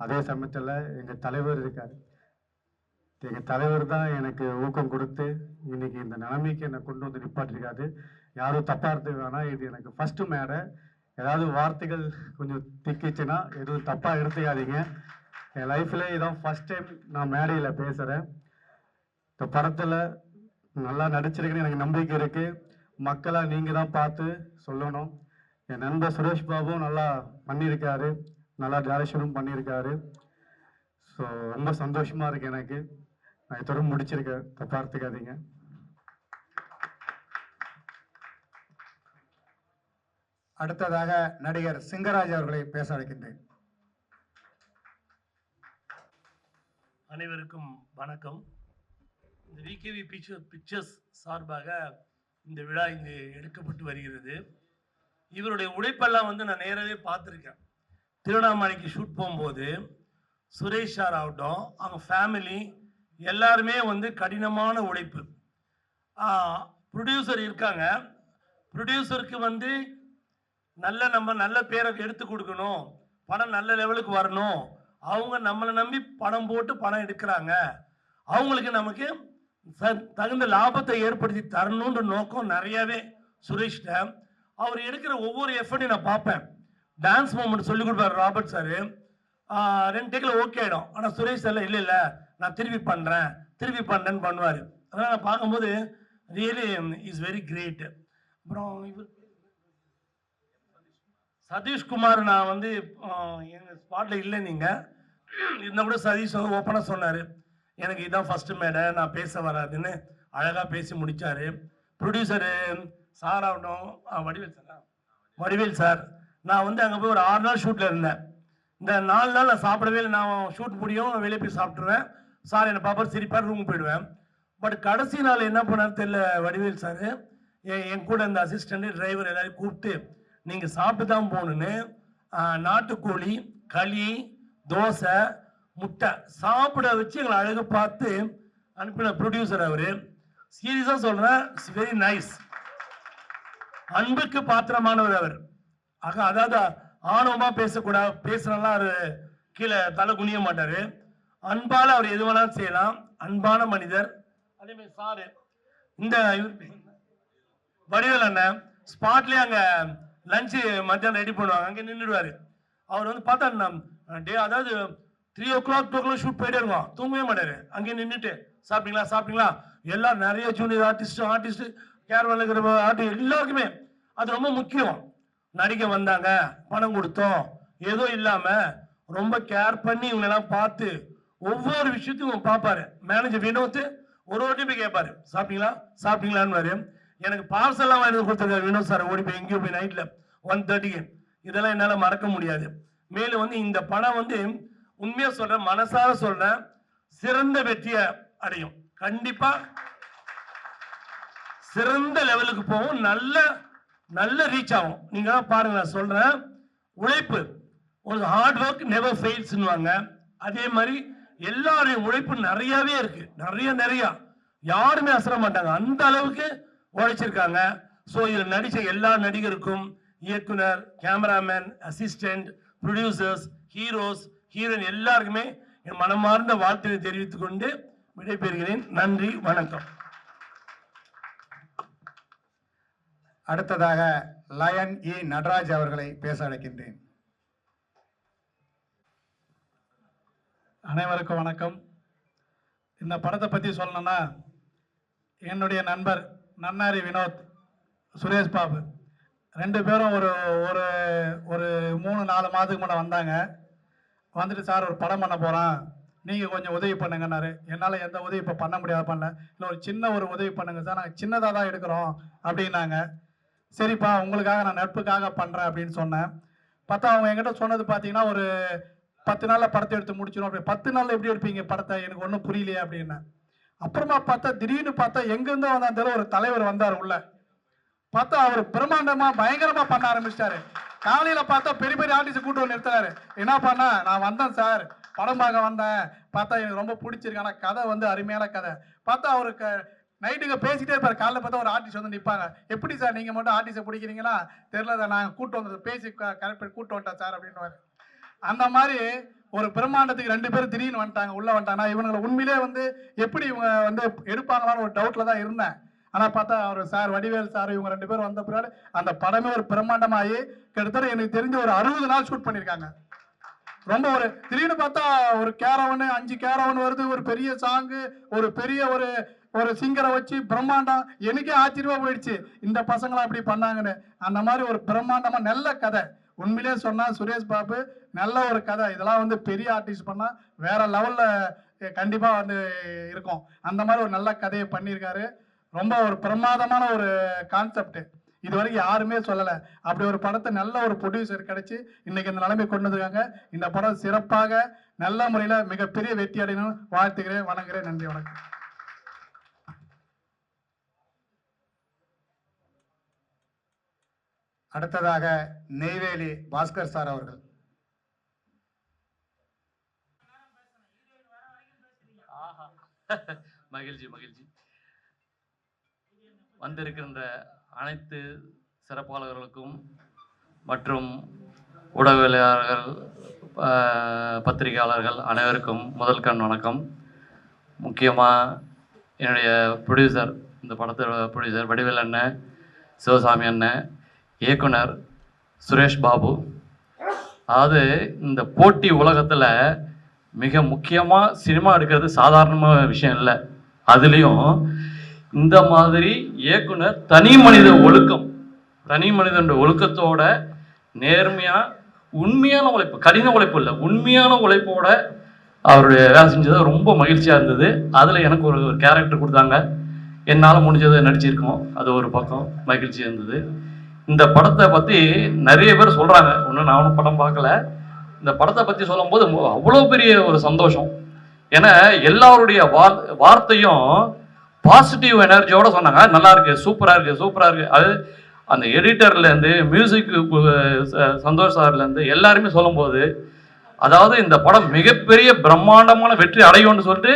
அதே சமயத்தில் எங்கள் தலைவர் இருக்கார். எங்கள் தலைவர் தான் எனக்கு ஊக்கம் கொடுத்து இன்னைக்கு இந்த நிலைமைக்கு என்னை கொண்டு வந்து நிப்பாட்டிருக்காரு. யாரும் தப்பாக எடுத்துக்க வேணாம், இது எனக்கு ஃபஸ்ட்டு மேடை. ஏதாவது வார்த்தைகள் கொஞ்சம் திக்கிச்சுன்னா எதுவும் தப்பாக எடுத்துக்காதீங்க. என் லைஃப்பில் இதான் ஃபஸ்ட் டைம் நான் மேடையில் பேசுகிறேன். இந்த படத்தில் நல்லா நடிச்சிருக்குன்னு எனக்கு நம்பிக்கை இருக்குது. மக்களாக நீங்கள் தான் பார்த்து சொல்லணும். என் நண்பர் சுரேஷ் பாபும் நல்லா பண்ணியிருக்காரு, நல்லா டைரக்ஷனும் பண்ணியிருக்காரு. ஸோ ரொம்ப சந்தோஷமாக இருக்குது எனக்கு. நான் இதோட முடிச்சிருக்கேன், தப்பாக எடுத்துக்காதீங்க. அடுத்ததாக நடிகர் சிங்கராஜ் அவர்களை பேச அழைக்கின்றேன். அனைவருக்கும் வணக்கம். இந்த விகேவி பிக்சர்ஸ் சார்பாக இந்த விழா இங்கு எடுக்கப்பட்டு வருகிறது. இவருடைய உழைப்பெல்லாம் வந்து நான் நேரவே பார்த்துருக்கேன். திருவண்ணாமலைக்கு ஷூட் போகும்போது சுரேஷ் சார் ஆகட்டும், அவங்க ஃபேமிலி எல்லாருமே வந்து கடினமான உழைப்பு. ப்ரொடியூசர் இருக்காங்க, ப்ரொடியூசருக்கு வந்து நம்ம நல்ல பேரை எடுத்து கொடுக்கணும், படம் நல்ல லெவலுக்கு வரணும். அவங்க நம்மளை நம்பி படம் போட்டு படம் எடுக்கிறாங்க. அவங்களுக்கு நமக்கு தகுந்த லாபத்தை ஏற்படுத்தி தரணுன்ற நோக்கம் நிறையவே சுரேஷ்ட. அவர் எடுக்கிற ஒவ்வொரு எஃபர்ட்டையும் நான் பார்ப்பேன். டான்ஸ் மூமெண்ட் சொல்லி கொடுப்பாரு ராபர்ட் சார், 2 டேக்கில் ஓகே ஆகிடும். ஆனால் சுரேஷ் சார் இல்லை நான் திருப்பி பண்ணுறேன்னு பண்ணுவார். அதனால் நான் பார்க்கும்போது ரியலி இஸ் வெரி கிரேட். அப்புறம் இவர் சதீஷ்குமார், நான் வந்து எங்கள் ஸ்பாட்டில் இல்லை, நீங்கள் இருந்தால் கூட சதீஷ் வந்து ஓப்பனாக சொன்னார், எனக்கு இதுதான் ஃபஸ்ட்டு மேடை, நான் பேச வராதுன்னு அழகாக பேசி முடித்தார். ப்ரொடியூசரு சார் ஆகட்டும், வடிவேல் சார், நான் வந்து அங்கே போய் ஒரு 6 நாள் ஷூட்டில் இருந்தேன். இந்த 4 நாள் நான் சாப்பிடவே இல்லை. நான் ஷூட் முடியும், வெளியே போய் சாப்பிட்ருவேன். சார் என்னை பாப்பார் சிரிப்பார், ரூமுக்கு போயிடுவேன். பட் கடைசி நாள் என்ன பண்ணார் தெரியல வடிவேல் சார், என் கூட இந்த அசிஸ்டண்ட்டு டிரைவர் எல்லாரையும் கூப்பிட்டு நீங்கள் சாப்பிட்டு தான் போகணுன்னு நாட்டுக்கோழி, களி, தோசை, முட்டை சாப்பிட வச்சு எங்களை அழகு பார்த்து அனுப்பின ப்ரொடியூசர் அவர். சீரியஸாக சொல்கிறேன், இட்ஸ் வெரி நைஸ். அன்புக்கு பாத்திரமானவர் அவர். அதாவது ஆணவமாக பேசுறலாம் அவர் கீழே தலை குனிய மாட்டார். அன்பால் அவர் எது வேணாலும் செய்யலாம். அன்பான மனிதர். அதே மாதிரி சாரு இந்த வடிவேல் அண்ணன் ஸ்பாட்லேயே அங்கே லஞ்சு மத்தியானம் ரெடி பண்ணுவாங்க, அங்கே நின்றுடுவார். அவர் வந்து பார்த்தா அதாவது 3 o'clock 2 o'clock ஷூட் போயிட்டே இருக்கும், தூங்கவே மாட்டார். அங்கே நின்றுட்டு சாப்பிட்டீங்களா எல்லாம் நிறைய ஜூனியர் ஆர்டிஸ்ட் கேரளாவில் இருக்கிற ஆர்டிஸ்ட் எல்லாருக்குமே அது ரொம்ப முக்கியம். நடிக்க வந்தாங்க, பணம் கொடுத்தோம், ஏதோ இல்லாமல் ரொம்ப கேர் பண்ணி இவங்களெல்லாம் பார்த்து ஒவ்வொரு விஷயத்தையும் பார்ப்பாரு. மேனேஜர் வினோத் ஒரு வாட்டி போய் கேட்பாரு, சாப்பிட்டீங்களான்னு. எனக்கு பார்சல்லாம் வாங்கி கொடுத்துருக்காரு வினோத் சார். ஓடி போய் எங்கேயோ போய் நைட்டில் 1:30. இதெல்லாம் என்னால் மறக்க முடியாது. மேலும் வந்து இந்த படம் வந்து உண்மையாக சொல்கிறேன், மனசார சொல்கிறேன், சிறந்த வெற்றியை அடையும். கண்டிப்பாக சிறந்த லெவலுக்கு போகும். நல்ல நல்ல ரீச் ஆகும். நீங்க பாருங்க, நான் சொல்றேன், உழைப்பு, ஒரு ஹார்ட் ஒர்க் நெவர் ஃபெயில்ஸ்னுவாங்க. அதே மாதிரி எல்லாரையும் உழைப்பு நிறையவே இருக்கு, நிறைய யாருமே அசர மாட்டாங்க, அந்த அளவுக்கு உழைச்சிருக்காங்க. ஸோ இதில் நடிச்ச எல்லா நடிகருக்கும், இயக்குனர், cameraman, assistant, producers, heroes, heroine எல்லாருக்குமே என் மனமார்ந்த வாழ்த்துக்களை தெரிவித்துக் கொண்டு விடைபெறுகிறேன். நன்றி, வணக்கம். அடுத்ததாக லயன் இ நடராஜ் அவர்களை பேச அழைக்கின்றேன். அனைவருக்கும் வணக்கம். இந்த படத்தை பற்றி சொல்லணும்னா, என்னுடைய நண்பர் நன்னாரி வினோத், சுரேஷ் பாபு ரெண்டு பேரும் ஒரு ஒரு ஒரு 3-4 மாதத்துக்கு முன்னே வந்தாங்க. வந்துட்டு சார் ஒரு படம் பண்ண போகிறோம், நீங்கள் கொஞ்சம் உதவி பண்ணுங்கன்னாரு. என்னால் எந்த உதவி இப்போ பண்ண முடியாது, பண்ணல. இல்லை ஒரு சின்ன ஒரு உதவி பண்ணுங்க சார், நாங்கள் சின்னதாக தான் எடுக்கிறோம் அப்படின்னாங்க. சரிப்பா, உங்களுக்காக நான் நட்புக்காக பண்ணுறேன் அப்படின்னு சொன்னேன். பார்த்தா அவங்க என்கிட்ட சொன்னது பார்த்தீங்கன்னா, ஒரு 10 நாளில் படத்தை எடுத்து முடிச்சிடும். அப்படி 10 நாளில் எப்படி எடுப்பீங்க படத்தை, எனக்கு ஒன்றும் புரியலையே அப்படின்னேன். அப்புறமா பார்த்தா திடீர்னு பார்த்தா எங்கேருந்தோ வந்தாலும் ஒரு தலைவர் வந்தார் உள்ள. பார்த்தா அவர் பிரம்மாண்டமா பயங்கரமா பண்ண ஆரம்பிச்சிட்டாரு. காலையில பார்த்தா பெரிய பெரிய ஆர்டிஸ்ட் கூட்டு வந்து நிறுத்துறாரு. என்ன பண்ணா, நான் வந்தேன் சார், படம் பார்க்க வந்தேன், பார்த்தா எனக்கு ரொம்ப பிடிச்சிருக்கு, ஆனால் கதை வந்து அருமையான கதை. பார்த்தா அவருக்கு நைட்டுக்கு பேசிட்டே இருப்பாரு. காலைல பார்த்தா ஒரு ஆர்டிஸ்ட் வந்து நிற்பாங்க. எப்படி சார் நீங்க மட்டும் ஆர்டிஸ்ட்டை பிடிக்கிறீங்களா, தெரியல சார், நாங்கள் கூட்டு வந்தது பேசி கரெக்ட் கூட்டு வந்துட்டேன் சார் அப்படின்னு. அந்த மாதிரி ஒரு பிரம்மாண்டத்துக்கு 2 பேரும் திடீர்னு வந்துட்டாங்க, உள்ள வந்துட்டாங்க. இவங்களை உண்மையிலே வந்து எப்படி இவங்க வந்து எடுப்பாங்களான்னு ஒரு டவுட்ல தான் இருந்தேன். ஆனா பார்த்தா அவர் சார், வடிவேல் சார், இவங்க 2 பேரும் வந்த பிறகு அந்த படமே ஒரு பிரம்மாண்டமாகி கிட்டத்தட்ட எனக்கு தெரிஞ்ச ஒரு 60 நாள் ஷூட் பண்ணியிருக்காங்க. ரொம்ப ஒரு திடீர்னு பார்த்தா ஒரு கேரவன் 5 கேரவன் வருது, ஒரு பெரிய சாங்கு, ஒரு பெரிய ஒரு சிங்கரை வச்சு பிரம்மாண்டம். எனக்கே ஆச்சரியமா போயிடுச்சு, இந்த பசங்களாம் அப்படி பண்ணாங்கன்னு. அந்த மாதிரி ஒரு பிரம்மாண்டமா நல்ல கதை. உண்மையிலே சொன்னா சுரேஷ் பாபு நல்ல ஒரு கதை. இதெல்லாம் வந்து பெரிய ஆர்டிஸ்ட் பண்ணா வேற லெவல்ல கண்டிப்பா வந்து இருக்கும். அந்த மாதிரி ஒரு நல்ல கதையை பண்ணியிருக்காரு. ரொம்ப ஒரு பிரமாதமான ஒரு கான்செப்ட், இது வரைக்கும் யாருமே சொல்லலை. அப்படி ஒரு படத்தை நல்ல ஒரு ப்ரொடியூசர் கிடைச்சி இன்னைக்கு இந்த நிலைமை கொண்டு வந்துருக்காங்க. இந்த படம் சிறப்பாக நல்ல முறையில் மிகப்பெரிய வெற்றி அடையணும் வாழ்த்துக்கிறேன், வணங்குகிறேன். நன்றி, வணக்கம். அடுத்ததாக நெய்வேலி பாஸ்கர் சார் அவர்கள். மகிழ்ச்சி வந்திருக்கின்ற அனைத்து சிறப்பாளர்களுக்கும் மற்றும் ஊடகவியலாளர்கள், பத்திரிகையாளர்கள் அனைவருக்கும் முதல் கண் வணக்கம். முக்கியமாக என்னுடைய ப்ரொடியூசர், இந்த படத்தோட ப்ரொடியூசர் வடிவேல் அண்ணன், சிவசாமி அண்ணன், இயக்குனர் சுரேஷ் பாபு. அதாவது இந்த போட்டி உலகத்தில் மிக முக்கியமாக சினிமா எடுக்கிறது சாதாரணமான விஷயம் இல்லை. அதுலேயும் இந்த மாதிரி இயக்குனர் தனி மனிதனுடைய ஒழுக்கத்தோட நேர்மையாக உண்மையான உழைப்பு, கடின உழைப்பு இல்லை, உண்மையான உழைப்போட அவருடைய வேலை செஞ்சது ரொம்ப மகிழ்ச்சியாக இருந்தது. அதில் எனக்கு ஒரு கேரக்டர் கொடுத்தாங்க, என்னால் முடிஞ்சதை நடிச்சிருக்கோம், அது ஒரு பக்கம் மகிழ்ச்சி இருந்தது. இந்த படத்தை பற்றி நிறைய பேர் சொல்கிறாங்க, ஒன்றும் நானும் படம் பார்க்கல. இந்த படத்தை பற்றி சொல்லும்போது அவ்வளோ பெரிய ஒரு சந்தோஷம். ஏன்னா எல்லாருடைய வார்த்தையும் பாசிட்டிவ் எனர்ஜியோட சொன்னாங்க. நல்லா இருக்கு, சூப்பராக இருக்கு. அது அந்த எடிட்டர்லேருந்து மியூசிக் சந்தோஷ் சார்லேருந்து எல்லாருமே சொல்லும்போது, அதாவது இந்த படம் மிகப்பெரிய பிரம்மாண்டமான வெற்றி அடையும்னு சொல்லிட்டு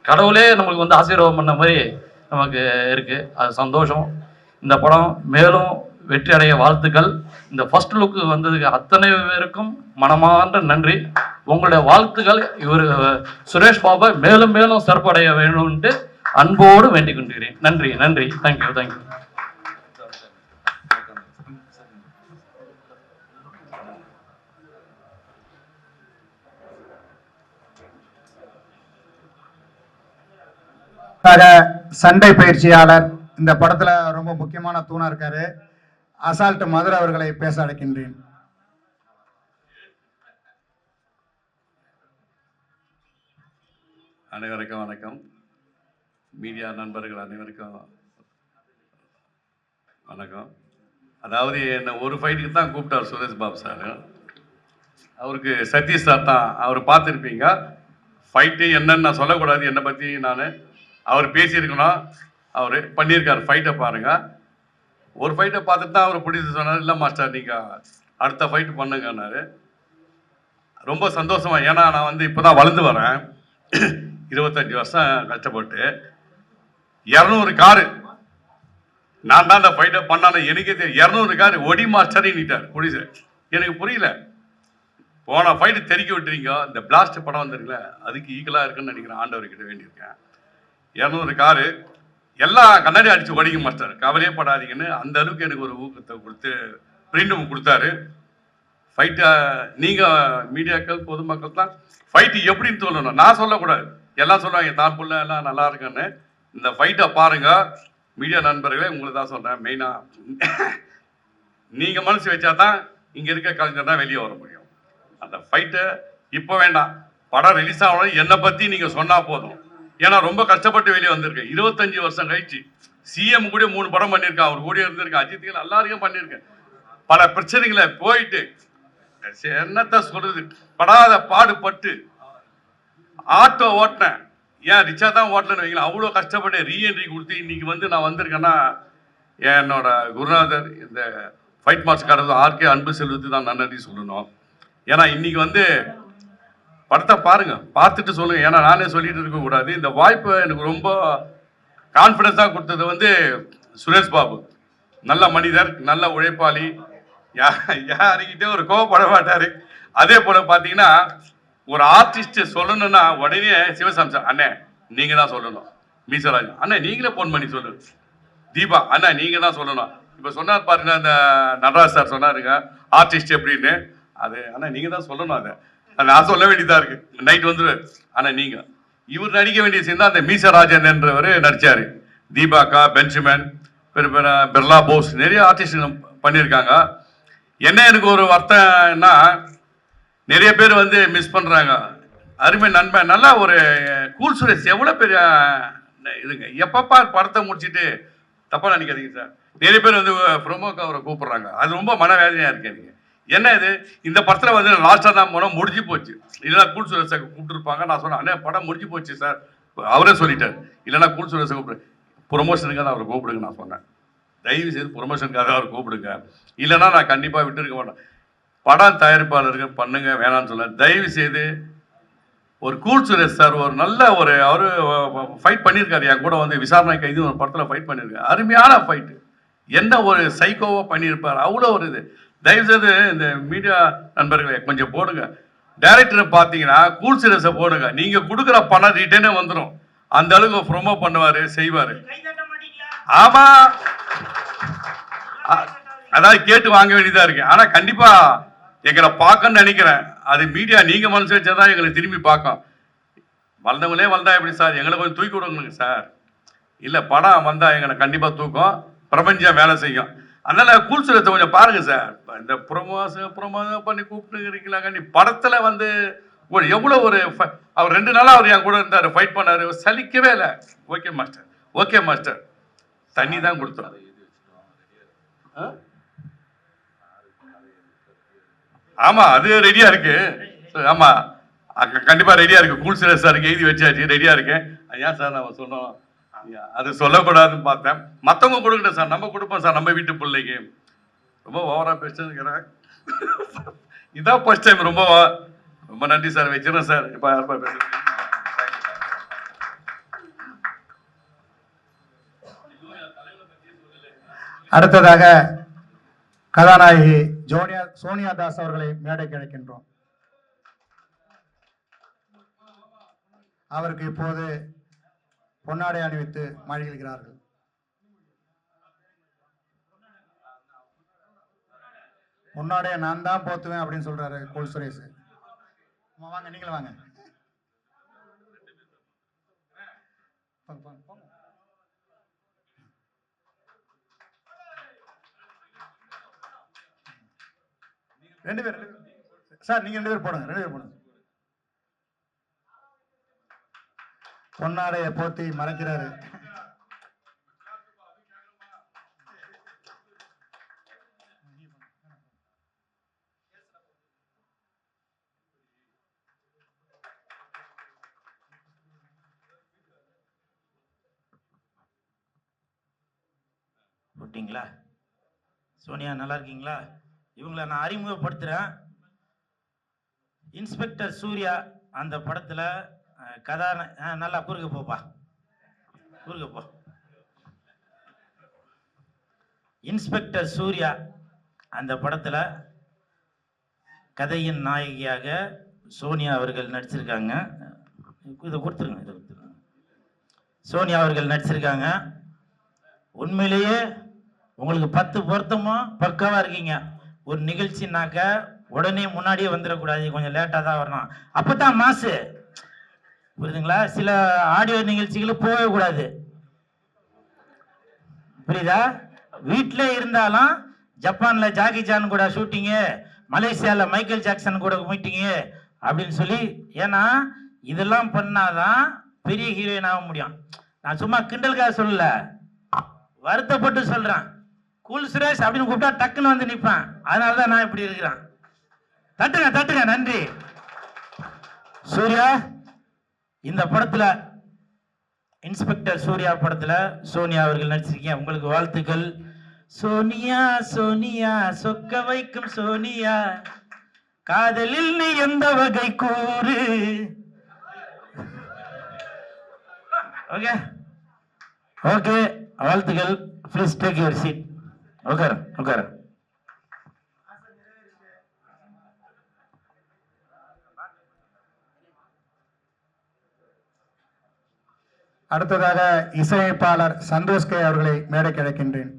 கடவுளே நம்மளுக்கு வந்து ஆசீர்வாதம் பண்ண மாதிரி நமக்கு இருக்கு. அது சந்தோஷம். இந்த படம் மேலும் வெற்றி அடைய வாழ்த்துக்கள். இந்த ஃபர்ஸ்ட் லுக்கு வந்ததுக்கு அத்தனை பேருக்கும் மனமார்ந்த நன்றி. உங்களுடைய வாழ்த்துக்கள் இவர் சுரேஷ் பாபா மேலும் மேலும் சிறப்படைய வேணும்ட்டு அன்போடு வேண்டிக் கொண்டிருக்கிறேன். நன்றி. தேங்க்யூ. சண்டை பயிற்சியாளர், இந்த படத்துல ரொம்ப முக்கியமான தூணா இருக்காரு, அசால்ட் மதுரை அவர்களை பேச அழைக்கின்றேன். அனைவருக்கும் வணக்கம். மீடியா நண்பர்கள் அனைவருக்கும் வணக்கம். அதாவது என்னை ஒரு ஃபைட்டுக்கு தான் கூப்பிட்டார் சுரேஷ் பாபு சார். அவருக்கு சதீஷ் சார் தான், அவர் பார்த்துருப்பீங்க. ஃபைட்டு என்னன்னு நான் சொல்லக்கூடாது, என்னை பற்றி அவர் பேசியிருக்கணும், அவர் பண்ணியிருக்கார். ஃபைட்டை பாருங்கள். ஒரு ஃபைட்டை பார்த்துட்டு தான் அவர் பிடிச்சி சொன்னார், இல்லை மாஸ்டர் நீங்கள் அடுத்த ஃபைட் பண்ணுங்கன்னாரு. ரொம்ப சந்தோஷமா, ஏன்னா நான் வந்து இப்போ தான் வளர்ந்து வரேன். 25 வருஷம் கஷ்டப்பட்டு 200 காரு நான் தான் அந்த ஃபைட்டை பண்ணான எனக்கே தெரியும். 200 காரு ஒடி மாஸ்டரின்னுட்டார் போலீஸ். எனக்கு புரியல. போன ஃபைட்டு தெறிக்க விட்டுறீங்க, இந்த பிளாஸ்ட் படம் வந்துருக்குல்ல அதுக்கு ஈக்குவலாக இருக்குன்னு நினைக்கிறேன். ஆண்டவர்கிட்ட வேண்டியிருக்கேன். 200 காரு எல்லாம் கண்ணாடி அடித்து ஓடிங்க மாஸ்டர், கவலையே படாதீங்கன்னு அந்த அளவுக்கு எனக்கு ஒரு ஊக்கத்தை கொடுத்து ஃப்ரீடம் கொடுத்தாரு. ஃபைட்டை நீங்கள் மீடியாக்கள் பொதுமக்கள் தான் ஃபைட்டு எப்படின்னு சொல்லணும், நான் சொல்லக்கூடாது. எல்லாம் சொல்லுவாங்க தான் புள்ள எல்லாம் நல்லா இருக்குன்னு. இந்த ஃபைட்டை பாருங்கள் மீடியா நண்பர்களே, உங்களுக்கு தான் சொல்கிறேன். மெயினாக நீங்கள் மனசு வச்சா தான் இங்கே இருக்க கலைஞர் தான் வெளியே வர முடியும். அந்த ஃபைட்டை இப்போ வேண்டாம், படம் ரிலீஸ் ஆகணும் என்னை பற்றி நீங்கள் சொன்னால் போதும். ஏன்னா ரொம்ப கஷ்டப்பட்டு வெளியே வந்திருக்கேன். 25 வருஷம் கழிச்சு சிஎம் கூட 3 படம் பண்ணியிருக்கேன், அவர் கூட இருந்திருக்கேன், அஜித்துகள் எல்லாரையும் பண்ணியிருக்கேன். பல பிரச்சனைகளை போயிட்டு என்னத்த சொல்றது, படாத பாடுபட்டு ஆட்டோ ஓட்டினேன். ஏன் ரிச்சா தான் ஓட்டலன்னு வைக்கலாம், அவ்வளோ கஷ்டப்பட்டு ரீஎன்ட்ரி கொடுத்து இன்னைக்கு வந்து நான் வந்திருக்கேன்னா என்னோட குருநாதர் இந்த ஃபைட் மாஸ்டர் ஆர்கே அன்பு செல்வத்து தான் நன்றி சொல்லணும். ஏன்னா இன்னைக்கு வந்து படத்தை பாருங்க, பார்த்துட்டு சொல்லுங்க. ஏன்னா நானே சொல்லிட்டு இருக்கக்கூடாது. இந்த வாய்ப்பை எனக்கு ரொம்ப கான்ஃபிடென்ஸாக கொடுத்தது வந்து சுரேஷ் பாபு. நல்ல மனிதர், நல்ல உழைப்பாளி, யாருக்கிட்டே ஒரு கோவப்பட மாட்டார். அதே போல் பார்த்தீங்கன்னா ஒரு ஆர்டிஸ்ட் சொல்லணும்னா உடனே சிவசாமி அண்ணே நீங்கள் தான் சொல்லணும், மீசராஜ் அண்ணே நீங்களே ஃபோன் பண்ணி சொல்லணும், தீபா அண்ணா நீங்கள் தான் சொல்லணும். இப்போ சொன்னார் பாருங்க அந்த நடராஜ் சார் சொன்னாருங்க ஆர்டிஸ்ட் எப்படின்னு, அது அண்ணா நீங்கள் தான் சொல்லணும். அதை நான் சொல்ல வேண்டியதாக இருக்குது. நைட் வந்துடுவார் ஆனால் நீங்கள் இவர் நடிக்க வேண்டிய சீன் தான் அந்த மீசராஜன் என்றவர் நடித்தார். தீபாக்கா, பென்சிமன், பிர்லா போஸ், நிறைய ஆர்டிஸ்ட் பண்ணியிருக்காங்க. என்ன எனக்கு ஒரு வருத்தம்னா நிறைய பேர் வந்து மிஸ் பண்ணுறாங்க. அருமை நண்பன், நல்லா ஒரு கூல் சுரேஷ் எவ்வளோ பெரிய இதுங்க. எப்பப்பா படத்தை முடிச்சுட்டு தப்பாக நினைக்காதீங்க சார், நிறைய பேர் வந்து ப்ரொமோக்கு அவரை கூப்பிட்றாங்க. அது ரொம்ப மனவேதனையாக இருக்கு எனக்கு. என்ன இது, இந்த படத்தில் வந்து லாஸ்ட்டாக தான் போனோம், முடிஞ்சு போச்சு. இல்லைனா கூல் சுரேஷை கூப்பிட்டுருப்பாங்க. நான் சொன்னேன் அண்ணே படம் முடிஞ்சு போச்சு சார், அவரே சொல்லிட்டார். இல்லைனா கூல் சுரேஷை கூப்பிடு, ப்ரொமோஷனுக்காக அவரை கூப்பிடுங்க நான் சொன்னேன். தயவு செய்து ப்ரொமோஷனுக்காக அவர் கூப்பிடுங்க, இல்லைனா நான் கண்டிப்பாக விட்டுருக்க மாட்டேன். படம் தயாரிப்பாளர்கள் பண்ணுங்க வேணான்னு சொல்ல, தயவு செய்து ஒரு கூல் சுரேஷ் சார் ஒரு நல்ல ஒரு அவர் ஃபைட் பண்ணியிருக்காரு. என் கூட வந்து விசாரணை கைது ஒரு படத்தில் ஃபைட் பண்ணியிருக்காரு. அருமையான ஃபைட்டு, என்ன ஒரு சைக்கோவாக பண்ணியிருப்பார், அவ்வளோ ஒரு இது. தயவுசெய்து இந்த மீடியா நண்பர்களை கொஞ்சம் போடுங்க. டைரக்டரை பார்த்தீங்கன்னா கூல் சுரேஷை போடுங்க, நீங்கள் கொடுக்குற பணம் ரிட்டர்னே வந்துடும். அந்த அளவுக்கு ப்ரொமோ பண்ணுவார், செய்வார். ஆமாம், அதாவது கேட்டு வாங்க வேண்டியதாக இருக்கு. ஆனால் கண்டிப்பாக எங்களை பார்க்கணும்னு நினைக்கிறேன். அது மீடியா நீங்கள் மனசு வச்சா தான் எங்களை திரும்பி பார்க்கும். வளர்ந்தவங்களே வளர்ந்தா எப்படி சார், எங்களை கொஞ்சம் தூக்கி விடுங்க சார். இல்லை படம் வந்தால் எங்களை கண்டிப்பாக தூக்கும், பிரபஞ்சம் வேலை செய்யும். அதனால் கூல் சுரேஷை கொஞ்சம் பாருங்கள் சார். இந்த ப்ரொமோஷன் பண்ணி கூப்பிட்டுக்கிறீங்களா கண்டி படத்தில் வந்து ஒரு எவ்வளோ ஒரு அவர் 2 நாளாக அவர் என் கூட இருந்தார், ஃபைட் பண்ணார், சலிக்கவே இல்லை. ஓகே மாஸ்டர், ஓகே மாஸ்டர், தண்ணி தான் கொடுத்தோம். ஆமாம் அது ரெடியாக இருக்கு. ஆமாம் கண்டிப்பாக ரெடியாக இருக்கு. கூல் சுரேஷ் சாருக்கு எழுதி வச்சாச்சு, ரெடியாக இருக்கேன். ஏன் சார் நம்ம சொன்னோம் அது சொல்லக்கூடாதுன்னு பார்த்தேன். மற்றவங்க கொடுக்கணும் சார், நம்ம கொடுப்போம் சார் நம்ம வீட்டு பிள்ளைக்கு. ரொம்ப ஓவராக பேசுகிறேன். இதான் ஃபர்ஸ்ட் டைம். ரொம்ப ரொம்ப நன்றி சார், வச்சிடறேன் சார். இப்போ யாருப்பா பேசுறேன். அடுத்ததாக கதாநாயகி சோனியா தாஸ் அவர்களை மேடைக்கு அழைக்கின்றோம். அவருக்கு இப்போது பொன்னாடை அணிவித்து மகிழ்கிறார்கள். பொன்னாடையை நான் தான் போத்துவேன் அப்படின்னு சொல்றாரு கூல் சுரேஷ். வாங்க நீங்களும் வாங்க. ரெண்டு பேர் சார், நீங்க 2 பேர் போடுங்க, 2 பேர் போடுங்க. பொன்னாடைய போத்தி மறைக்கிறாரு. போட்டிங்களா? சோனியா நல்லா இருக்கீங்களா? இவங்களை நான் அறிமுகப்படுத்துகிறேன். இன்ஸ்பெக்டர் சூர்யா அந்த படத்தில் நல்லா குறுக்க போப்பா, குறுக்க போ. இன்ஸ்பெக்டர் சூர்யா அந்த படத்தில் கதையின் நாயகியாக சோனியா அவர்கள் நடிச்சிருக்காங்க. இதை கொடுத்துருங்க, இதை கொடுத்துருங்க. சோனியா அவர்கள் நடிச்சிருக்காங்க. உண்மையிலேயே உங்களுக்கு 10 பொருத்தமும் பக்காவாக இருக்கீங்க. ஒரு நிகழ்ச்சினாக்க உடனே முன்னாடியே வந்துடக்கூடாது, கொஞ்சம் லேட்டாக தான் வரணும், அப்போ தான் மாசு, புரியுதுங்களா? சில ஆடியோ நிகழ்ச்சிகளுக்கு போகவே கூடாது, புரியுதா? வீட்டிலே இருந்தாலும் ஜப்பானில் ஜாக்கி சான் கூட ஷூட்டிங்கு, மலேசியாவில் மைக்கேல் ஜாக்சன் கூட மீட்டிங்கு அப்படின்னு சொல்லி, ஏன்னா இதெல்லாம் பண்ணாதான் பெரிய ஹீரோயின் ஆக முடியும். நான் சும்மா கிண்டலுக்காக சொல்லல, வருத்தப்பட்டு சொல்கிறேன். கூல் சுரேஷ் அப்படின்னு கூப்பிட்டா டக்குன்னு வந்து நிற்பேன். அதனால தான் நான் இப்படி இருக்கிறேன். தட்டுங்க தட்டுங்க, நன்றி. சூர்யா இந்த படத்துல, இன்ஸ்பெக்டர் சூர்யா படத்துல சோனியா அவர்கள் நடிச்சிருக்கீங்க, உங்களுக்கு வாழ்த்துக்கள். சோனியா சோனியா சொக்க வைக்கும் சோனியா, காதலில் நீ எந்த வகை கூறு. ஓகே ஓகே, வாழ்த்துக்கள். Please take your seat. உட்கார உட்கார. அடுத்ததாக இசையமைப்பாளர் சந்தோஷ் கே அவர்களை மேடைக்கு அழைக்கின்றேன்.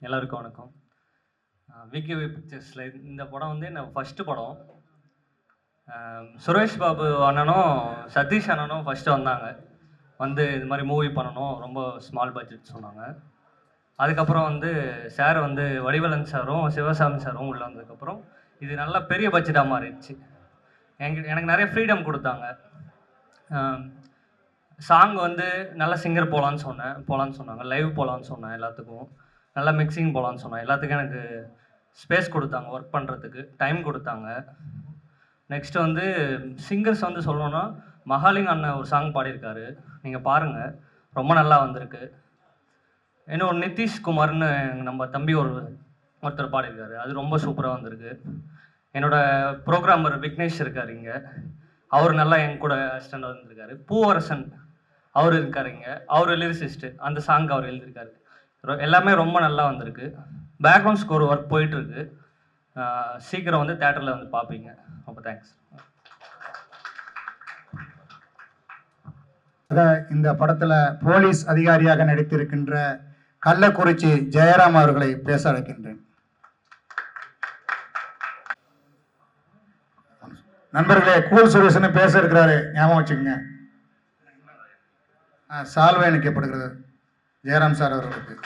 எல்லாருக்கும் வணக்கம். விகேவி பிக்சர்ஸில் இந்த படம் வந்து நான் ஃபஸ்ட்டு படம். சுரேஷ் பாபு அண்ணனும் சதீஷ் அண்ணனும் ஃபஸ்ட்டு வந்தாங்க, வந்து இது மாதிரி மூவி பண்ணணும், ரொம்ப ஸ்மால் பட்ஜெட் சொன்னாங்க. அதுக்கப்புறம் வந்து சார் வந்து வடிவலன் சாரும் சிவசாமி சாரும் உள்ளே வந்ததுக்கப்புறம் இது நல்லா பெரிய பட்ஜெட்டாக மாறிடுச்சு. எனக்கு நிறைய ஃப்ரீடம் கொடுத்தாங்க. சாங் வந்து நல்ல சிங்கர் போகலான்னு சொன்னாங்க, லைவ் போகலான்னு சொன்னேன், எல்லாத்துக்கும் நல்லா மிக்சிங் போகலான்னு சொன்னேன், எல்லாத்துக்கும் எனக்கு ஸ்பேஸ் கொடுத்தாங்க, ஒர்க் பண்ணுறதுக்கு டைம் கொடுத்தாங்க. நெக்ஸ்ட்டு வந்து சிங்கர்ஸ் வந்து சொல்லணுன்னா மகாலிங் அண்ணன் ஒரு சாங் பாடியிருக்காரு, நீங்கள் பாருங்கள், ரொம்ப நல்லா வந்திருக்கு. இன்னும் நிதிஷ்குமார்னு நம்ம தம்பி ஒருத்தர் பாடியிருக்காரு, அது ரொம்ப சூப்பராக வந்திருக்கு. என்னோடய ப்ரோக்ராமர் விக்னேஷ் இருக்கார் இங்கே, அவர் நல்லா என் கூட அசிஸ்டண்டாக வந்திருக்காரு. பூவரசன் அவர் இருக்கார் இங்கே, அவர் லிரிசிஸ்ட்டு, அந்த சாங் அவர் எழுதியிருக்காரு. எல்லாமே ரொம்ப நல்லா வந்திருக்கு. பேக்ரவுண்ட் ஸ்கோர் ஒர்க் போயிட்டுருக்கு, சீக்கிரம் வந்து தேட்டரில் வந்து பார்ப்பீங்க. ரொம்ப தேங்க்ஸ். இந்த படத்துல போலீஸ் அதிகாரியாக நடித்திருக்கின்ற கள்ளக்குறிச்சி ஜெயராம் அவர்களை பேச அழைக்கின்றேன். நண்பர்களே, கூல் சுரேஷன் பேச இருக்கிறாரு, ஞாபகம் வச்சுக்கோங்க. சால்வை அணிக்கப்படுகிறது ஜெயராம் சார் அவர்களுக்கு.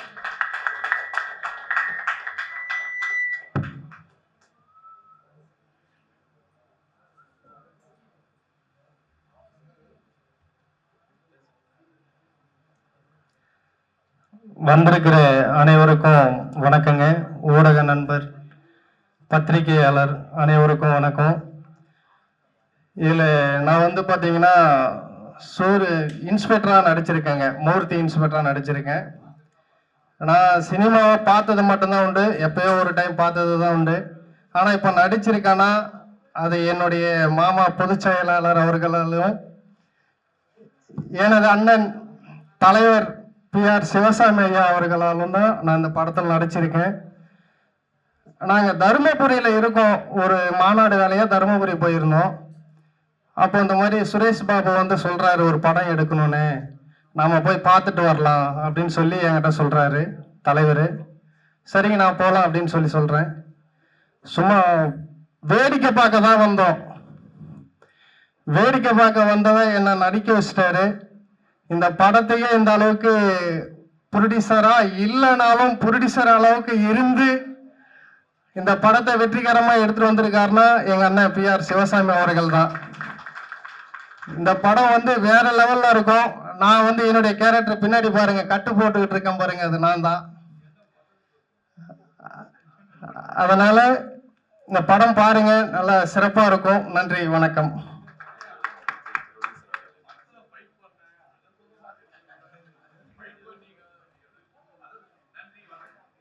வந்திருக்கிற அனைவருக்கும் வணக்கங்க. ஊடக நண்பர், பத்திரிகையாளர் அனைவருக்கும் வணக்கம். இதில் நான் வந்து பார்த்தீங்கன்னா இன்ஸ்பெக்டராக நடிச்சிருக்கேங்க, மூர்த்தி இன்ஸ்பெக்டராக நடிச்சிருக்கேன். நான் சினிமாவை பார்த்தது மட்டும்தான் உண்டு, எப்பயோ ஒரு டைம் பார்த்தது தான் உண்டு. ஆனால் இப்போ நடிச்சிருக்கேன்னா அது என்னுடைய மாமா பொதுச் செயலாளர் அவர்களாலும் எனது அண்ணன் தலைவர் PR சிவசாமி ஐயா அவர்களாலும் தான் நான் இந்த படத்தில் நடிச்சிருக்கேன். நாங்கள் தருமபுரியில் இருக்கோம், ஒரு மாநாடு வேலையாக தருமபுரி போயிருந்தோம். அப்போ இந்த மாதிரி சுரேஷ் பாபு வந்து சொல்கிறாரு ஒரு படம் எடுக்கணும்னு, நாம் போய் பார்த்துட்டு வரலாம் அப்படின்னு சொல்லி என்கிட்ட சொல்கிறாரு தலைவர். சரிங்க நான் போகலாம் அப்படின்னு சொல்லி சொல்கிறேன். சும்மா வேடிக்கை பார்க்க தான் வந்தோம். வேடிக்கை பார்க்க வந்தவன் என்னை நடிக்க வச்சிட்டாரு. இந்த படத்தையே இந்த அளவுக்கு ப்ரொடியூசராக இல்லைனாலும் ப்ரொடியூசர் அளவுக்கு இருந்து இந்த படத்தை வெற்றிகரமாக எடுத்துகிட்டு வந்திருக்காருன்னா எங்கள் அண்ணன் PR சிவசாமி அவர்கள் தான். இந்த படம் வந்து வேற லெவலில் இருக்கும். நான் வந்து என்னுடைய கேரக்டர் பின்னாடி பாருங்க, கட்டு போட்டுக்கிட்டு இருக்கேன் பாருங்க, அது நான் தான். அதனால இந்த படம் பாருங்க, நல்லா சிறப்பாக இருக்கும். நன்றி, வணக்கம்.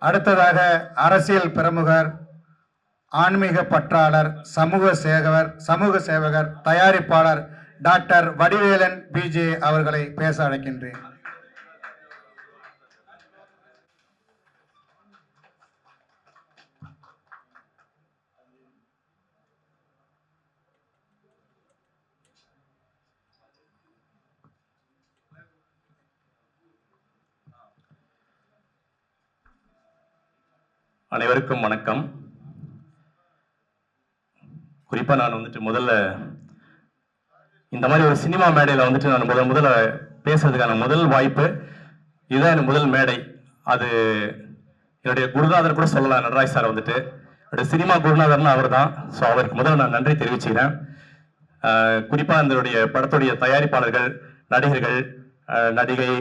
அடுத்ததாக அரசியல் பிரமுகர், ஆன்மீக பற்றாளர், சமூக சேவகர், தயாரிப்பாளர் டாக்டர் வடிவேலன் பிஜே அவர்களை பேச அழைக்கின்றேன். அனைவருக்கும் வணக்கம். குறிப்பாக நான் வந்துட்டு முதல்ல இந்த மாதிரி ஒரு சினிமா மேடையில் வந்துட்டு நான் முதல்ல பேசுறதுக்கான முதல் வாய்ப்பு இதுதான். எனக்கு முதல் மேடை. அது என்னுடைய குருநாதர் கூட சொல்லலாம். நடராஜ் சார் வந்துட்டு என்னுடைய சினிமா குருநாதர்னு அவர் தான். ஸோ அவருக்கு முதல்ல நான் நன்றி தெரிவிச்சுக்கிறேன். குறிப்பாக அதனுடைய படத்துடைய தயாரிப்பாளர்கள், நடிகர்கள், நடிகை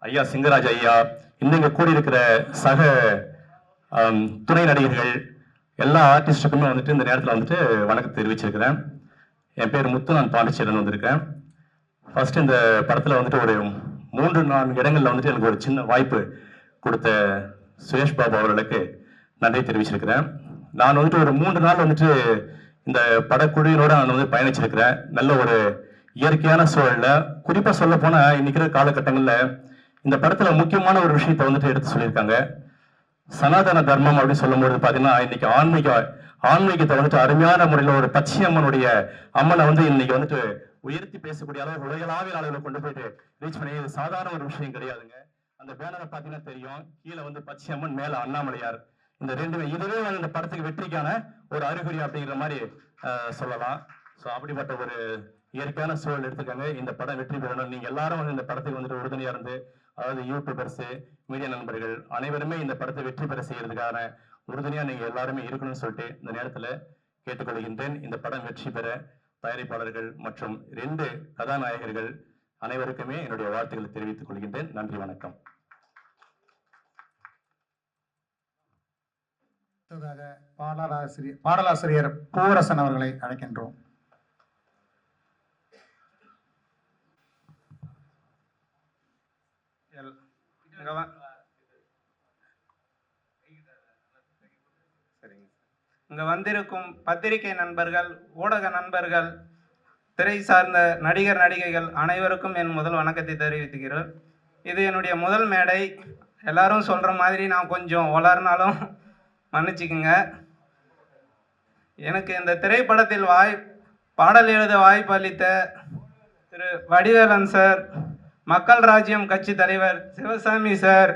ஐயா சிங்கராஜ் ஐயா, இன்னும் இங்கே கூடியிருக்கிற சக துணை நடிகர்கள், எல்லா ஆர்டிஸ்டுக்குமே வந்துட்டு இந்த நேரத்தில் வந்துட்டு வணக்கம் தெரிவிச்சிருக்கிறேன். என் பேர் முத்து, நான் பாண்டிச்சேரியில் வந்திருக்கேன். ஃபர்ஸ்ட் இந்த படத்தில் வந்துட்டு ஒரு 3-4 இடங்களில் வந்துட்டு எனக்கு ஒரு சின்ன வாய்ப்பு கொடுத்த சுரேஷ் பாபு அவர்களுக்கு நன்றி தெரிவிச்சிருக்கிறேன். நான் வந்துட்டு ஒரு 3 நாள் வந்துட்டு இந்த படக்குழுவினோட நான் வந்து பயணிச்சிருக்கிறேன். நல்ல ஒரு இயற்கையான சூழல்ல, குறிப்பாக சொல்ல போனால் இன்னைக்கு காலகட்டங்களில் இந்த படத்தில் முக்கியமான ஒரு விஷயத்தை வந்துட்டு எடுத்து சொல்லியிருக்காங்க. சனாதன தர்மம் அப்படின்னு சொல்லும்போது பார்த்தீங்கன்னா இன்னைக்கு ஆன்மீகத்தை வந்துட்டு அருமையான முறையில் ஒரு பச்சை அம்மனுடைய அம்மனை வந்து இன்னைக்கு வந்துட்டு உயர்த்தி பேசக்கூடிய அளவு உலகளாவிய அளவில் கொண்டு போயிட்டு ரீச் பண்ணி, இது சாதாரண ஒரு விஷயம் கிடையாதுங்க. அந்த பேனரை பார்த்தீங்கன்னா தெரியும், கீழே வந்து பச்சை அம்மன், மேல அண்ணாமலையார். இந்த ரெண்டுமே இதுவே வந்து இந்த படத்துக்கு வெற்றிக்கான ஒரு அறிகுறி அப்படிங்கிற மாதிரி சொல்லலாம். ஸோ அப்படிப்பட்ட ஒரு இயற்கையான சூழல் எடுத்துக்காங்க. இந்த படம் வெற்றி பெறணும். நீங்க எல்லாரும் வந்து இந்த படத்துக்கு வந்துட்டு உறுதுணையா இருந்து, அதாவது யூடியூபர்ஸ், மீடியா நண்பர்கள் அனைவருமே இந்த படத்தை வெற்றி பெற செய்யறதுக்கான உறுதுணையா நீங்க எல்லாருமே இருக்கணும்னு சொல்லிட்டு இந்த நேரத்தில் கேட்டுக்கொள்கின்றேன். இந்த படம் வெற்றி பெற தயாரிப்பாளர்கள் மற்றும் 2 கதாநாயகர்கள் அனைவருக்குமே என்னுடைய வாழ்த்துக்களை தெரிவித்துக் கொள்கின்றேன். நன்றி, வணக்கம். பாடலாசிரியர் பூவரசன் அவர்களை அழைக்கின்றோம். இங்க வந்திருக்கும் பத்திரிகை நண்பர்கள், ஊடக நண்பர்கள், திரை சார்ந்த நடிகர் நடிகைகள் அனைவருக்கும் என் முதல் வணக்கத்தை தெரிவித்துக்கிறேன். இது என்னுடைய முதல் மேடை. எல்லாரும் சொல்ற மாதிரி நான் கொஞ்சம் வளர்னாலும் மன்னிச்சுக்குங்க. எனக்கு இந்த திரைப்படத்தில் பாடல் எழுத வாய்ப்பு அளித்த திரு வடிவேலன் சார், மக்கள் ராஜ்யம் கட்சி தலைவர் சிவசாமி சார்,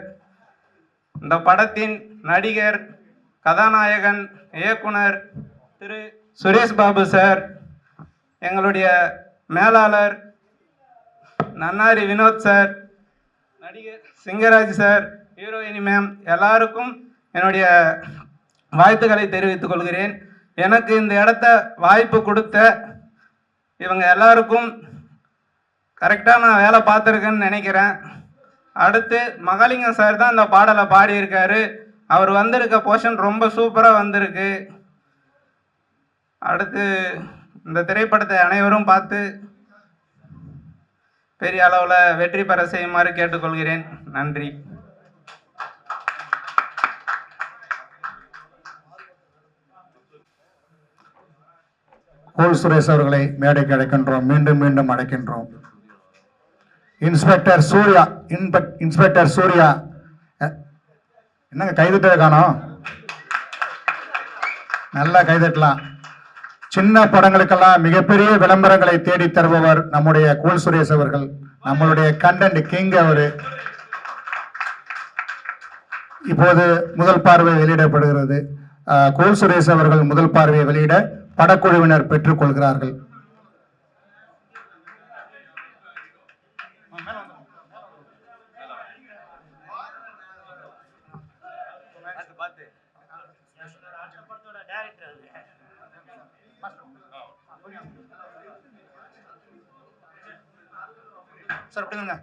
இந்த படத்தின் நடிகர், கதாநாயகன், இயக்குனர் திரு சுரேஷ் பாபு சார், எங்களுடைய மேலாளர் நன்னாரி வினோத் சார், நடிகர் சிங்கராஜ் சார், ஹீரோயினி மேம், எல்லாருக்கும் என்னுடைய வாழ்த்துக்களை தெரிவித்துக் கொள்கிறேன். எனக்கு இந்த இடத்த வாய்ப்பு கொடுத்த இவங்க எல்லாருக்கும் கரெக்டாக நான் வேலை பார்த்துருக்கேன்னு நினைக்கிறேன். அடுத்து மகாலிங்கம் சார் தான் இந்த பாடலை பாடியிருக்காரு. அவர் வந்திருக்க போர்ஷன் ரொம்ப சூப்பராக வந்திருக்கு. அடுத்து இந்த திரைப்படத்தை அனைவரும் பார்த்து பெரிய அளவில் வெற்றி பெற செய்யுமாறு கேட்டுக்கொள்கிறேன். நன்றி. கோல் சுரேஷ் அவர்களை மேடைக்கு அழைக்கின்றோம். மீண்டும் மீண்டும் அழைக்கின்றோம். இன்ஸ்பெக்டர் சூர்யா என்னங்க கைதட்டவே காணோம்? நல்லா கைதட்டலாம். சின்ன படங்களுக்கெல்லாம் மிகப்பெரிய விளம்பரங்களை தேடி தருபவர் நம்முடைய கோல் சுரேஷ் அவர்கள், நம்மளுடைய கண்டென்ட் கிங் அவரு. இப்போது முதல் பார்வை வெளியிடப்படுகிறது. கோல் சுரேஷ் அவர்கள் முதல் பார்வையை வெளியிட படக்குழுவினர் பெற்றுக் கொள்கிறார்கள். சார் அப்படிங்க.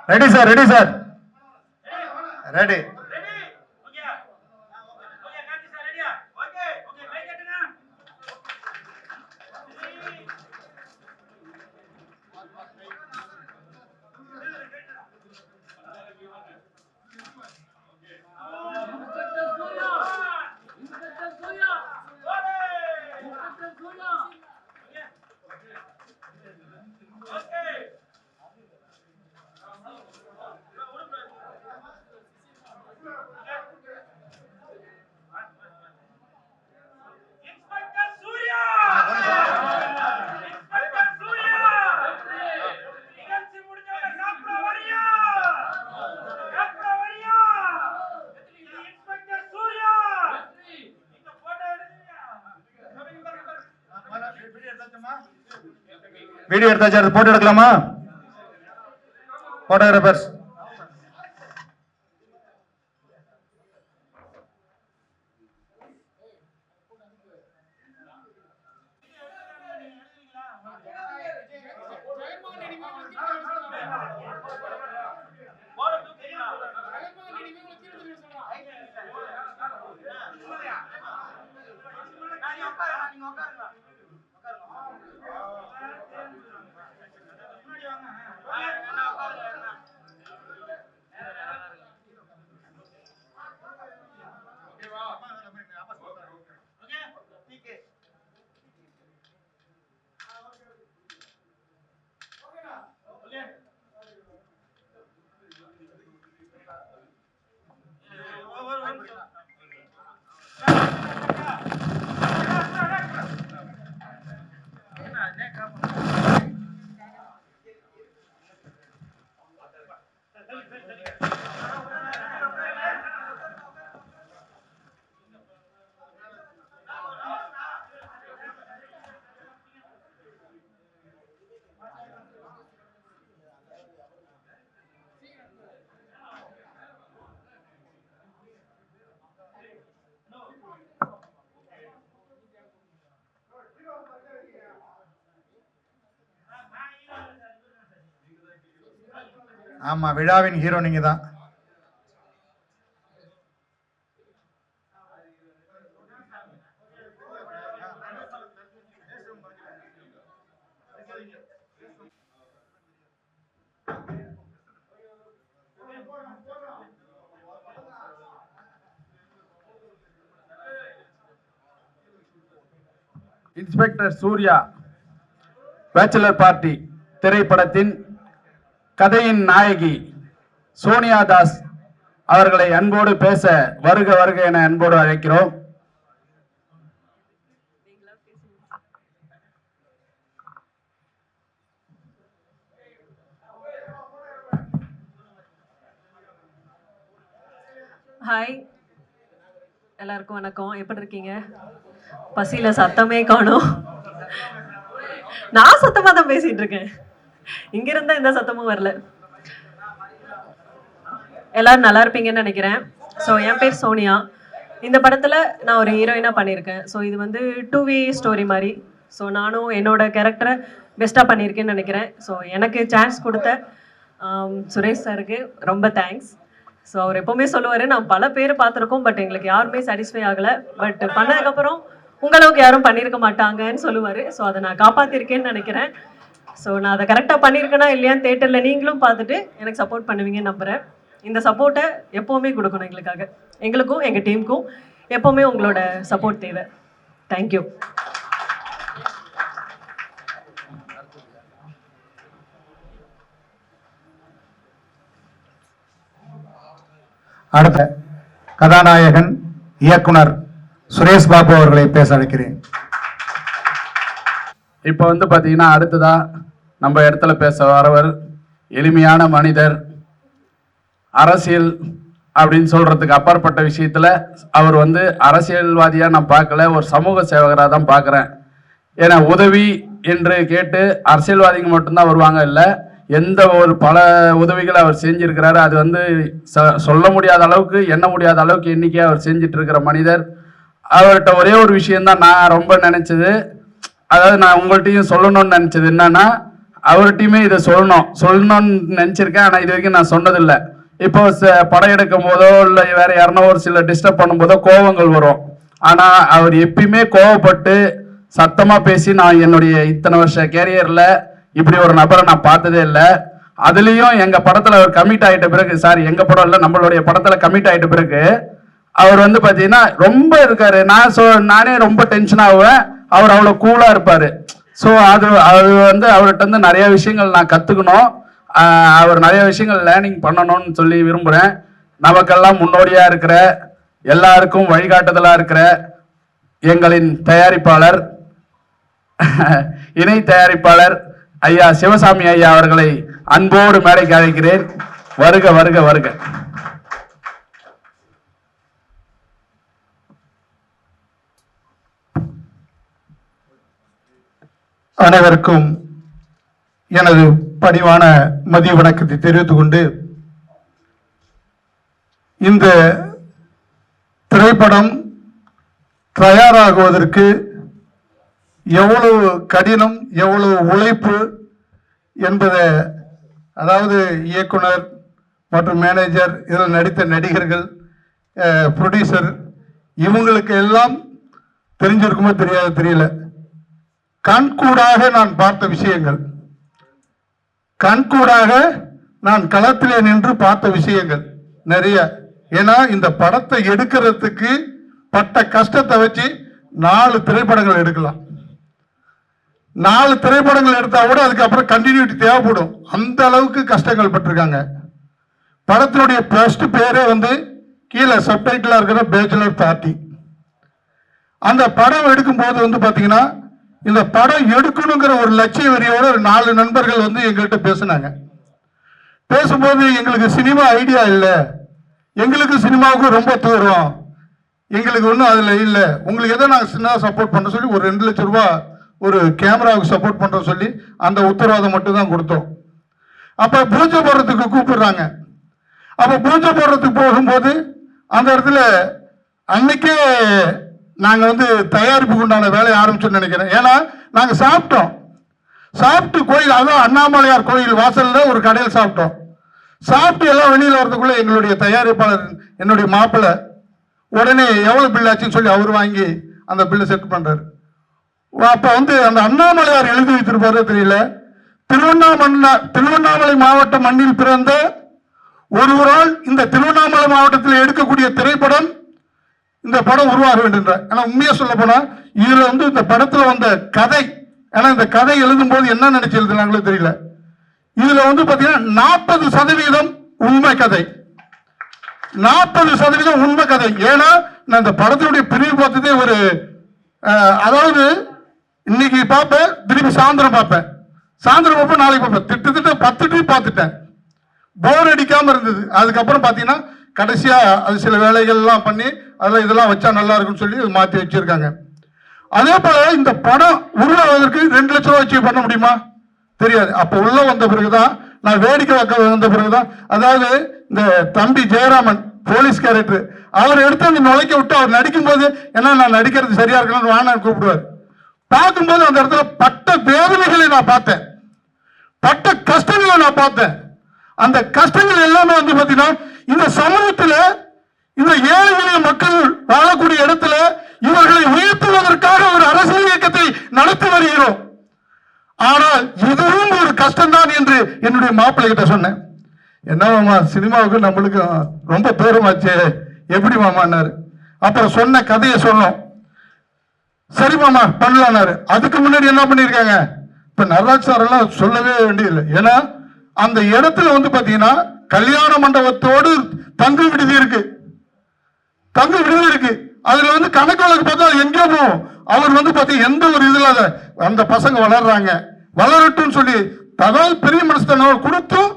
Ready sir, ready sir, ready. Video எடுத்தாச்சு, அது போட்டோ எடுக்கலாமா? போட்டோகிராஃபர்ஸ் ஆமா, விழாவின் ஹீரோ நீங்க தான். இன்ஸ்பெக்டர் சூர்யா பேச்சுலர் பார்ட்டி திரைப்படத்தின் கதையின் நாயகி சோனியா தாஸ் அவர்களை அன்போடு பேச வருக வருக என அன்போடு அழைக்கிறோம். ஹாய், எல்லாருக்கும் வணக்கம். எப்படி இருக்கீங்க? பசியில சத்தமே காணோம். நான் சத்தமா தான் பேசிட்டு இருக்கேன். இங்க இருந்தா எந்த சத்தமும் வரல. எல்லாரும் நல்லா இருப்பீங்கன்னு நினைக்கிறேன். ஸோ என் பேர் சோனியா. இந்த படத்துல நான் ஒரு ஹீரோயினா பண்ணியிருக்கேன். ஸோ இது வந்து 2-way ஸ்டோரி மாதிரி. ஸோ நானும் என்னோட கேரக்டரை பெஸ்ட்டாக பண்ணியிருக்கேன்னு நினைக்கிறேன். ஸோ எனக்கு சான்ஸ் கொடுத்த சுரேஷ் சாருக்கு ரொம்ப தேங்க்ஸ். ஸோ அவர் எப்போவுமே சொல்லுவார், நான் பல பேர் பார்த்துருக்கோம், பட் எங்களுக்கு யாருமே சாட்டிஸ்ஃபை ஆகலை, பட் பண்ணதுக்கப்புறம் உங்களவுக்கு யாரும் பண்ணியிருக்க மாட்டாங்கன்னு சொல்லுவார். ஸோ அதை நான் காப்பாற்றிருக்கேன்னு நினைக்கிறேன். ஸோ நான் அதை கரெக்டாக பண்ணியிருக்கேனா இல்லையான்னு தேட்டரில் நீங்களும் பார்த்துட்டு எனக்கு சப்போர்ட் பண்ணுவீங்கன்னு நம்புகிறேன். இந்த சப்போர்ட்டை எப்போவுமே கொடுக்கணும் எங்களுக்காக, எங்களுக்கும் எங்கள் டீமுக்கும் எப்போவுமே உங்களோட சப்போர்ட் தேவை. தேங்க்யூ. அடுத்த கதாநாயகன் இயக்குனர் சுரேஷ் பாபு அவர்களை பேச அழைக்கிறேன். இப்போ வந்து பார்த்தீங்கன்னா அடுத்ததா நம்ம இடத்துல பேச வரவர் எளிமையான மனிதர், அரசியல் அப்படின்னு சொல்றதுக்கு அப்பாற்பட்ட விஷயத்துல அவர் வந்து அரசியல்வாதியா நான் பார்க்கல, ஒரு சமூக சேவகராக தான் பார்க்குறேன். ஏன்னா உதவி என்று கேட்டு அரசியல்வாதிகள் மட்டும்தான் வருவாங்க இல்லை, எந்த ஒரு பல உதவிகளை அவர் செஞ்சிருக்கிறாரு. அது வந்து சொல்ல முடியாத அளவுக்கு, எண்ண முடியாத அளவுக்கு எண்ணிக்கையாக அவர் செஞ்சிட்டு இருக்கிற மனிதர். அவர்கிட்ட ஒரே ஒரு விஷயம்தான் நான் ரொம்ப நினைச்சது, அதாவது நான் உங்கள்கிட்டையும் சொல்லணும்னு நினைச்சது என்னன்னா, அவர்கிட்டையுமே இதை சொல்லணும்னு நினைச்சிருக்கேன். ஆனால் இது வரைக்கும் நான் சொன்னதில்லை. இப்போ படம் எடுக்கும் போதோ இல்லை வேற யாருன்னா ஒரு சில டிஸ்டர்ப் பண்ணும்போதோ கோபங்கள் வரும். ஆனால் அவர் எப்பயுமே கோவப்பட்டு சத்தமா பேசி, நான் என்னுடைய இத்தனை வருஷ கேரியர்ல இப்படி ஒரு நபரை நான் பார்த்ததே இல்லை. அதுலேயும் எங்க படத்துல அவர் கமிட் ஆகிட்ட பிறகு, சாரி எங்க படம் இல்லை நம்மளுடைய படத்துல கமிட் ஆகிட்ட பிறகு அவர் வந்து பார்த்தீங்கன்னா ரொம்ப இருக்காரு. நானே ரொம்ப டென்ஷன் ஆகுவேன், அவர் அவ்வளோ கூலா இருப்பாரு. ஸோ அது வந்து அவர்கிட்ட இருந்து நிறைய விஷயங்கள் நான் கத்துக்கணும், அவர் நிறைய விஷயங்கள் லேர்னிங் பண்ணணும்னு சொல்லி விரும்புகிறேன். நமக்கெல்லாம் முன்னோடியா இருக்கிற, எல்லாருக்கும் வழிகாட்டுதலா இருக்கிற எங்களின் தயாரிப்பாளர், இணை தயாரிப்பாளர் ஐயா சிவசாமி ஐயா அவர்களை அன்போடு மேடைக்கு அழைக்கிறேன். வருக வருக வருக. அனைவருக்கும் எனது பணிவான மதிய வணக்கத்தை தெரிவித்துக் கொண்டு, இந்த திரைப்படம் தயாராகுவதற்கு எவ்வளவு கடினம், எவ்வளவு உழைப்பு என்பதை, அதாவது இயக்குனர் மற்றும் மேனேஜர், இதில் நடித்த நடிகர்கள், ப்ரொடியூசர், இவங்களுக்கு எல்லாம் தெரிஞ்சிருக்குமோ தெரியல. கண்கூடாக நான் பார்த்த விஷயங்கள், கண்கூடாக நான் களத்திலே நின்று பார்த்த விஷயங்கள் நிறைய. ஏன்னா இந்த படத்தை எடுக்கிறதுக்கு பட்ட கஷ்டத்தை வச்சு 4 திரைப்படங்கள் எடுக்கலாம். 4 திரைப்படங்கள் எடுத்தா கூட அதுக்கப்புறம் கண்டினியூட்டி தேவைப்படும். அந்த அளவுக்கு கஷ்டங்கள் பட்டிருக்காங்க. படத்தினுடைய ஃபர்ஸ்ட் பேரே வந்து கீழே சப்டைட்டிலா இருக்கிற பேச்சுலர் பார்ட்டி. அந்த படம் எடுக்கும்போது வந்து பாத்தீங்கன்னா, இந்த படம் எடுக்கணுங்கிற ஒரு லட்சிய வெறியோட 4 நண்பர்கள் வந்து எங்கள்கிட்ட பேசினாங்க. பேசும்போது எங்களுக்கு சினிமா ஐடியா இல்லை, எங்களுக்கு சினிமாவுக்கு ரொம்ப தூரம், எங்களுக்கு ஒன்றும் அதில் இல்லை, உங்களுக்கு எதோ நாங்கள் சின்னதாக சப்போர்ட் பண்ண சொல்லி ஒரு 2 லட்சம் ரூபா ஒரு கேமராவுக்கு சப்போர்ட் பண்ணுற சொல்லி அந்த உத்தரவாதம் மட்டும் தான் கொடுத்தோம். அப்போ பூஜை போடுறதுக்கு கூப்பிடுறாங்க. அப்போ பூஜை போடுறதுக்கு போகும்போது அந்த இடத்துல அன்னைக்கே நாங்கள் வந்து தயாரிப்புக்கு உண்டான வேலையை ஆரம்பிச்சோன்னு நினைக்கிறேன். ஏன்னா நாங்கள் சாப்பிட்டு கோயில், அதான் அண்ணாமலையார் கோயில் வாசலில் ஒரு கடையில் சாப்பிட்டோம். சாப்பிட்டு எல்லாம் வெளியில் வரதுக்குள்ளே எங்களுடைய தயாரிப்பாளர், என்னுடைய மாப்பிள்ளை, உடனே எவ்வளோ பில் ஆச்சுன்னு சொல்லி அவர் வாங்கி அந்த பில்லை செட் பண்ணுறாரு. அப்போ வந்து அந்த அண்ணாமலையார் எழுதி வைத்திருப்பாரோ தெரியல, திருவண்ணாமலை மாவட்ட மண்ணில் பிறந்த ஒருவரால் இந்த திருவண்ணாமலை மாவட்டத்தில் எடுக்கக்கூடிய திரைப்படம், இந்த படம் உருவாக வேண்டும். ஆனால் உண்மையாக சொல்ல போனா இதுல வந்து இந்த படத்துல வந்த கதை, ஏன்னா இந்த கதை எழுதும் போது என்ன நினைச்சு எழுதுனாங்களோ தெரியல, இதுல வந்து பாத்தீங்கன்னா 40% உண்மை கதை, 40% உண்மை கதை. ஏன்னா நான் இந்த படத்தினுடைய பிரிவு பார்த்ததே ஒரு, அதாவது இன்னைக்கு பார்ப்பேன், திருப்பி சாயந்தரம் பார்ப்பேன், நாளைக்கு பார்ப்பேன், திட்டத்தட்ட 10 ட்ரிப் பார்த்துட்டேன், போர் அடிக்காம இருந்தது. அதுக்கப்புறம் பாத்தீங்கன்னா கடைசியா அது சில வேலைகள்லாம் பண்ணி அதில் இதெல்லாம் வச்சா நல்லா இருக்குன்னு சொல்லி மாற்றி வச்சிருக்காங்க. அதே போல இந்த படம் உருவாவதற்கு 2 லட்சம் ரூபாய் வச்சு பண்ண முடியுமா தெரியாது. அப்போ உள்ள வந்த பிறகுதான், நான் வேடிக்கை வைக்க வந்த பிறகுதான், அதாவது இந்த தம்பி ஜெயராமன் போலீஸ் கேரக்டர், அவர் எடுத்து அந்த நுழைக்க விட்டு அவர் நடிக்கும் போது, ஏன்னா நான் நடிக்கிறது சரியா இருக்கணும்னு வாங்க கூப்பிடுவார். பார்க்கும்போது அந்த இடத்துல பட்ட வேதனைகளை நான் பார்த்தேன், பட்ட கஷ்டங்களை நான் பார்த்தேன். அந்த கஷ்டங்கள் எல்லாமே வந்து பாத்தீங்கன்னா, இந்த சமூகத்தில் இந்த ஏழை எளிய மக்கள் வாழக்கூடிய இடத்துல இவர்களை உயர்த்துவதற்காக ஒரு அரசியல் இயக்கத்தை நடத்தி வருகிறோம். ஆனால் இதுவும் ஒரு கஷ்டம்தான் என்று என்னுடைய மாப்பிள்ளை கிட்ட சொன்னேன். என்ன மாமா, சினிமாவுக்கு நம்மளுக்கு ரொம்ப தூரமாச்சு, எப்படி மாமான்னாரு. அப்புறம் சொன்ன கதையை சொன்னோம். சரி மாமா பண்ணலான்னாரு. அதுக்கு முன்னாடி என்ன பண்ணிருக்காங்க, இப்ப நடராஜ் சார் எல்லாம் சொல்லவே வேண்டியதில்லை. ஏன்னா அந்த இடத்துல வந்து பாத்தீங்கன்னா கல்யாண மண்டபத்தோடு தங்கு விடுதி இருக்கு. அதுல வந்து கணக்கு வழக்கு பார்த்தா எங்கே போகும், அவர் வந்து பார்த்தீங்கன்னா எந்த ஒரு இதில் அந்த பசங்க வளர்றாங்க, வளரட்டும் சொல்லி அதாவது பெரிய மனசுத்தனோட கொடுத்தும்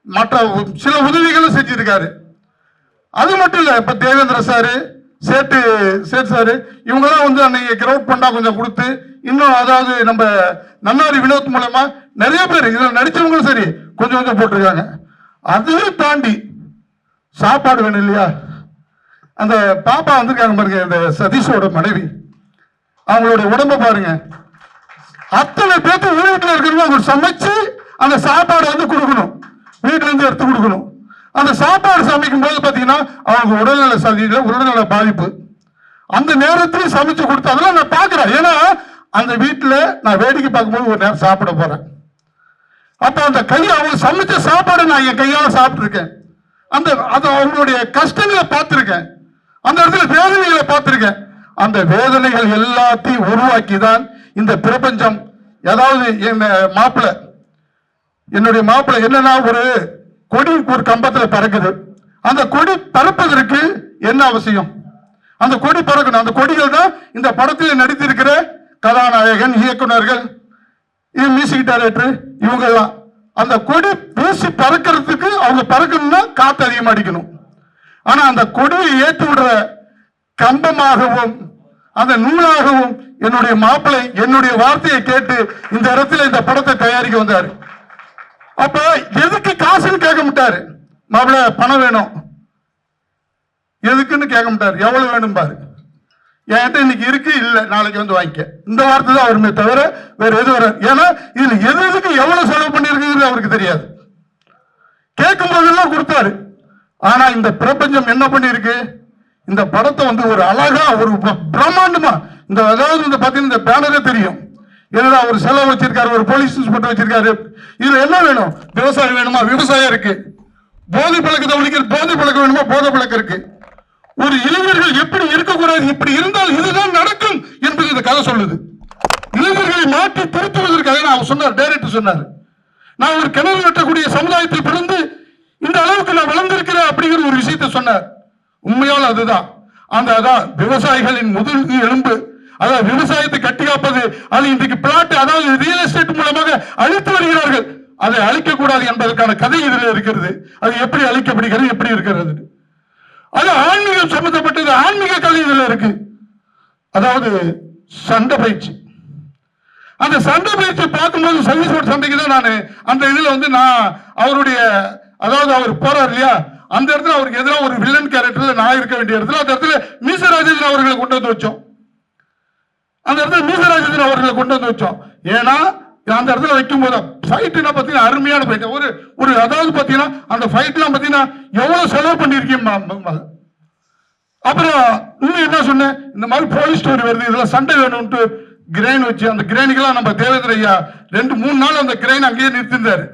மற்ற சில உதவிகளும் செஞ்சிருக்காரு. அது மட்டும் இல்லை, இப்போ தேவேந்திர சாரு, சேட்டு சாரு இவங்கெல்லாம் வந்து அன்னைக்கு கிரவுட் பண்ணா கொஞ்சம் கொடுத்து, இன்னும் அதாவது நம்ம நன்னாரி வினோத் மூலமா நிறைய பேர் இதில் நடிச்சவங்களும் சரி கொஞ்சம் கொஞ்சம் போட்டிருக்காங்க. அதையும் தாண்டி சாப்பாடு வேணும் இல்லையா, அந்த பாப்பா வந்திருக்காங்க பாருங்க, இந்த சதீஷோட மனைவி, அவங்களுடைய உடம்ப பாருங்க, அத்தனை பேர்த்து வீட்டில் இருக்கிறவங்க அவங்க சமைச்சு அந்த சாப்பாடு வந்து கொடுக்கணும், வீட்டுல இருந்து எடுத்து கொடுக்கணும். அந்த சாப்பாடு சமைக்கும் போது பார்த்தீங்கன்னா அவங்க உடல்நல சதியில உடல்நல பாதிப்பு, அந்த நேரத்தில் சமைச்சு கொடுத்து அதெல்லாம் நான் பார்க்குறேன். ஏன்னா அந்த வீட்டில் நான் வேடிக்கை பார்க்கும்போது ஒரு நேரம் சாப்பிட போறேன். அப்போ அந்த அவங்க சமைச்ச சாப்பாடு நான் என் கையால் சாப்பிட்டுருக்கேன். அது அவங்களுடைய கஷ்டங்களை பார்த்துருக்கேன், அந்த இடத்துல வேதனைகளை பார்த்துருக்கேன். அந்த வேதனைகள் எல்லாத்தையும் உருவாக்கி தான் இந்த பிரபஞ்சம், அதாவது என்னுடைய மாப்பிள்ளை என்னன்னா ஒரு கொடி ஒரு கம்பத்தில் பறக்குது. அந்த கொடி பறப்பதற்கு என்ன அவசியம்? அந்த கொடி பறக்கணும். அந்த கொடிகள் தான் இந்த படத்தில் நடித்திருக்கிற கதாநாயகன், இயக்குநர்கள், மியூசிக் டைரக்டர் இவங்கெல்லாம். அந்த கொடி வீசி பறக்கிறதுக்கு அவங்க பறக்கணும்னா காத்து அதிகமாக அடிக்கணும். ஆனா அந்த கொடியை ஏற்றி விடுற கம்பமாகவும் அந்த நூலாகவும் என்னுடைய மாப்பிள்ளை என்னுடைய வார்த்தையை கேட்டு இந்த இடத்துல இந்த படத்தை தயாரிக்க வந்தாரு. அப்ப எதுக்கு காசுன்னு கேட்க மாட்டாரு, மாப்பிள்ள பணம் வேணும் எதுக்குன்னு கேட்க மாட்டாரு, எவ்வளவு வேணும் பாரு, என்கிட்ட இன்னைக்கு இருக்கு, இல்ல நாளைக்கு வந்து வாங்கிக்க, இந்த வார்த்தை தான் அவருமே தவிர வேற எது வர. ஏன்னா இதுல எதுக்கு எவ்வளவு செலவு பண்ணிருக்குங்கிறது அவருக்கு தெரியாது. கேட்கும் போதெல்லாம் கொடுத்தாரு. ஆனா இந்த பிரபஞ்சம் என்ன பண்ணிருக்கு, இந்த படத்தை வந்து ஒரு அழகா ஒரு பிரம்மாண்டமா இந்த அதாவது இந்த பாத்தீங்கன்னா இந்த பேனரே தெரியும், என்னடா ஒரு செலவு வச்சிருக்காரு, ஒரு போலீஸ் இன்ஸ்பெக்டர் வச்சிருக்காரு. இதுல என்ன வேணும், விவசாயம் வேணுமா, விவசாயம் இருக்கு, போதை பழக்கத்தை ஒழிக்கிற போதை பழக்கம் வேணுமா, போதை பழக்கம் இருக்கு. ஒரு இளைஞர்கள் எப்படி இருக்கக்கூடாது, இப்படி இருந்தால் இதுதான் நடக்கும் என்பது இந்த கதை சொல்லுது. இளைஞர்களை மாற்றி திருத்துவதற்காக நான் சொன்னார், டைரக்டர் சொன்னார், நான் ஒரு கிணறு வெட்டக்கூடிய சமுதாயத்தில் பிறந்து இந்த அளவுக்கு நான் வளர்ந்திருக்கிறேன் அப்படிங்கிற ஒரு விஷயத்தை சொன்னார். உண்மையால் அதுதான் அதான் விவசாயிகளின் முதல் எலும்பு, அதாவது விவசாயத்தை கட்டி காப்பது. அது இன்றைக்கு பிளாட், அதாவது ரியல் எஸ்டேட் மூலமாக அழித்து வருகிறார்கள். அதை அழிக்கக்கூடாது என்பதற்கான கதை இதில் இருக்கிறது. அது எப்படி அழிக்கப்படுகிறது, எப்படி இருக்கிறது, அது ஆன்மீகம் சம்பந்தப்பட்டது. ஆன்மீக கலை இதில் இருக்கு. அதாவது சண்டை பயிற்சி, அந்த சண்டை பயிற்சி பார்க்கும்போது சர்வீஸோட சண்டைக்கு தான் நான் அந்த இதுல வந்து நான் அவருடைய, அதாவது அவர் போறார் இல்லையா, அந்த இடத்துல அவருக்கு எதிராக ஒரு வில்லன் கேரக்டர்ல நான் இருக்க வேண்டிய இடத்துல அந்த இடத்துல மீசராஜேந்திரன் அவர்களை கொண்டு வந்து வச்சோம். அந்த இடத்துல மீசராஜேந்திரன் அவர்களை கொண்டு வந்து வச்சோம். ஏன்னா அந்த இடத்துல வைக்கும் போது ஃபைட்னா பாத்தீங்கன்னா அருமையான ஃபைட். ஒரு அதாவது பாத்தீங்கன்னா அந்த ஃபைட்லாம் பாத்தீங்கன்னா எவ்வளவு செலவு பண்ணிருக்கீங்க. அப்புறம் இன்னும் என்ன சொன்னேன், இந்த மாதிரி போலீஸ் ஸ்டோரி வருது, இதெல்லாம் சண்டை வேணும்ட்டு கிரெயின் வச்சு அந்த கிரெயினுக்கெல்லாம் நம்ம தேவேந்திர ஐயா 2-3 நாள் அந்த கிரெயின் அங்கேயே நிறுத்திருந்தாரு.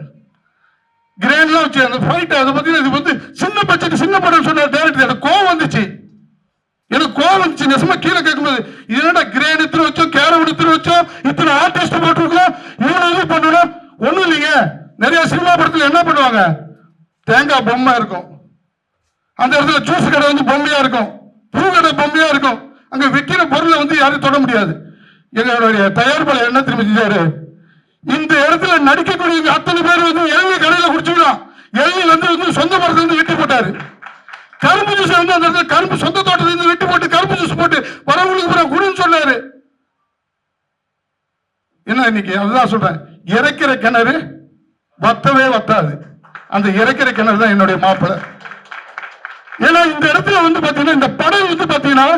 கிரெயின்லாம் வச்சு அந்த ஃபைட் அதை பத்தி இது வந்து சின்ன பட்ஜெட் சின்ன படம் சொன்ன டைரக்டர், எனக்கு கோவம் வந்துச்சு. நெசமா கீழே கேட்கும்போது என்னடா கிரேன் எடுத்து வச்சோம், கேரம் எடுத்து வச்சோம், இத்தனை ஆர்டிஸ்ட் போட்டிருக்கோம், இவ்வளவு இது பண்ணணும். ஒண்ணும் இல்லைங்க, நிறைய சினிமா படத்துல என்ன பண்ணுவாங்க, தேங்காய் பொம்மை இருக்கும், அந்த இடத்துல ஜூஸ் கடை வந்து பொம்மையா இருக்கும், பூ கடை பொம்மையா இருக்கும். அங்க விற்கிற பொருளை வந்து யாரும் தொட முடியாது. எங்களுடைய தயாரிப்பாளர் என்ன திரும்பி செஞ்சாரு, இந்த இடத்துல நடிக்கக்கூடிய அத்தனை பேர் வந்து இளநீ கடையில குடிச்சுக்கலாம், இளநீ வந்து சொந்த மரத்துல இருந்து விட்டு போட்டாரு. கரும்பு ஜூஸ் வந்து அந்த இடத்துல கரும்பு சொந்த தோட்டத்துல இருந்து விட்டு போட்டு கரும்பு ஜூஸ் போட்டு வரவங்களுக்கு குடுன்னு சொன்னாரு. என்ன இன்னைக்கு அதுதான் சொல்றேன், இறைக்கிற கிணறு வத்தவே வத்தாது. அந்த இறைக்கிற கிணறு தான் என்னுடைய மாப்பிள்ளை. ஏன்னா இந்த இடத்துல வந்து பாத்தீங்கன்னா இந்த படம் வந்து பாத்தீங்கன்னா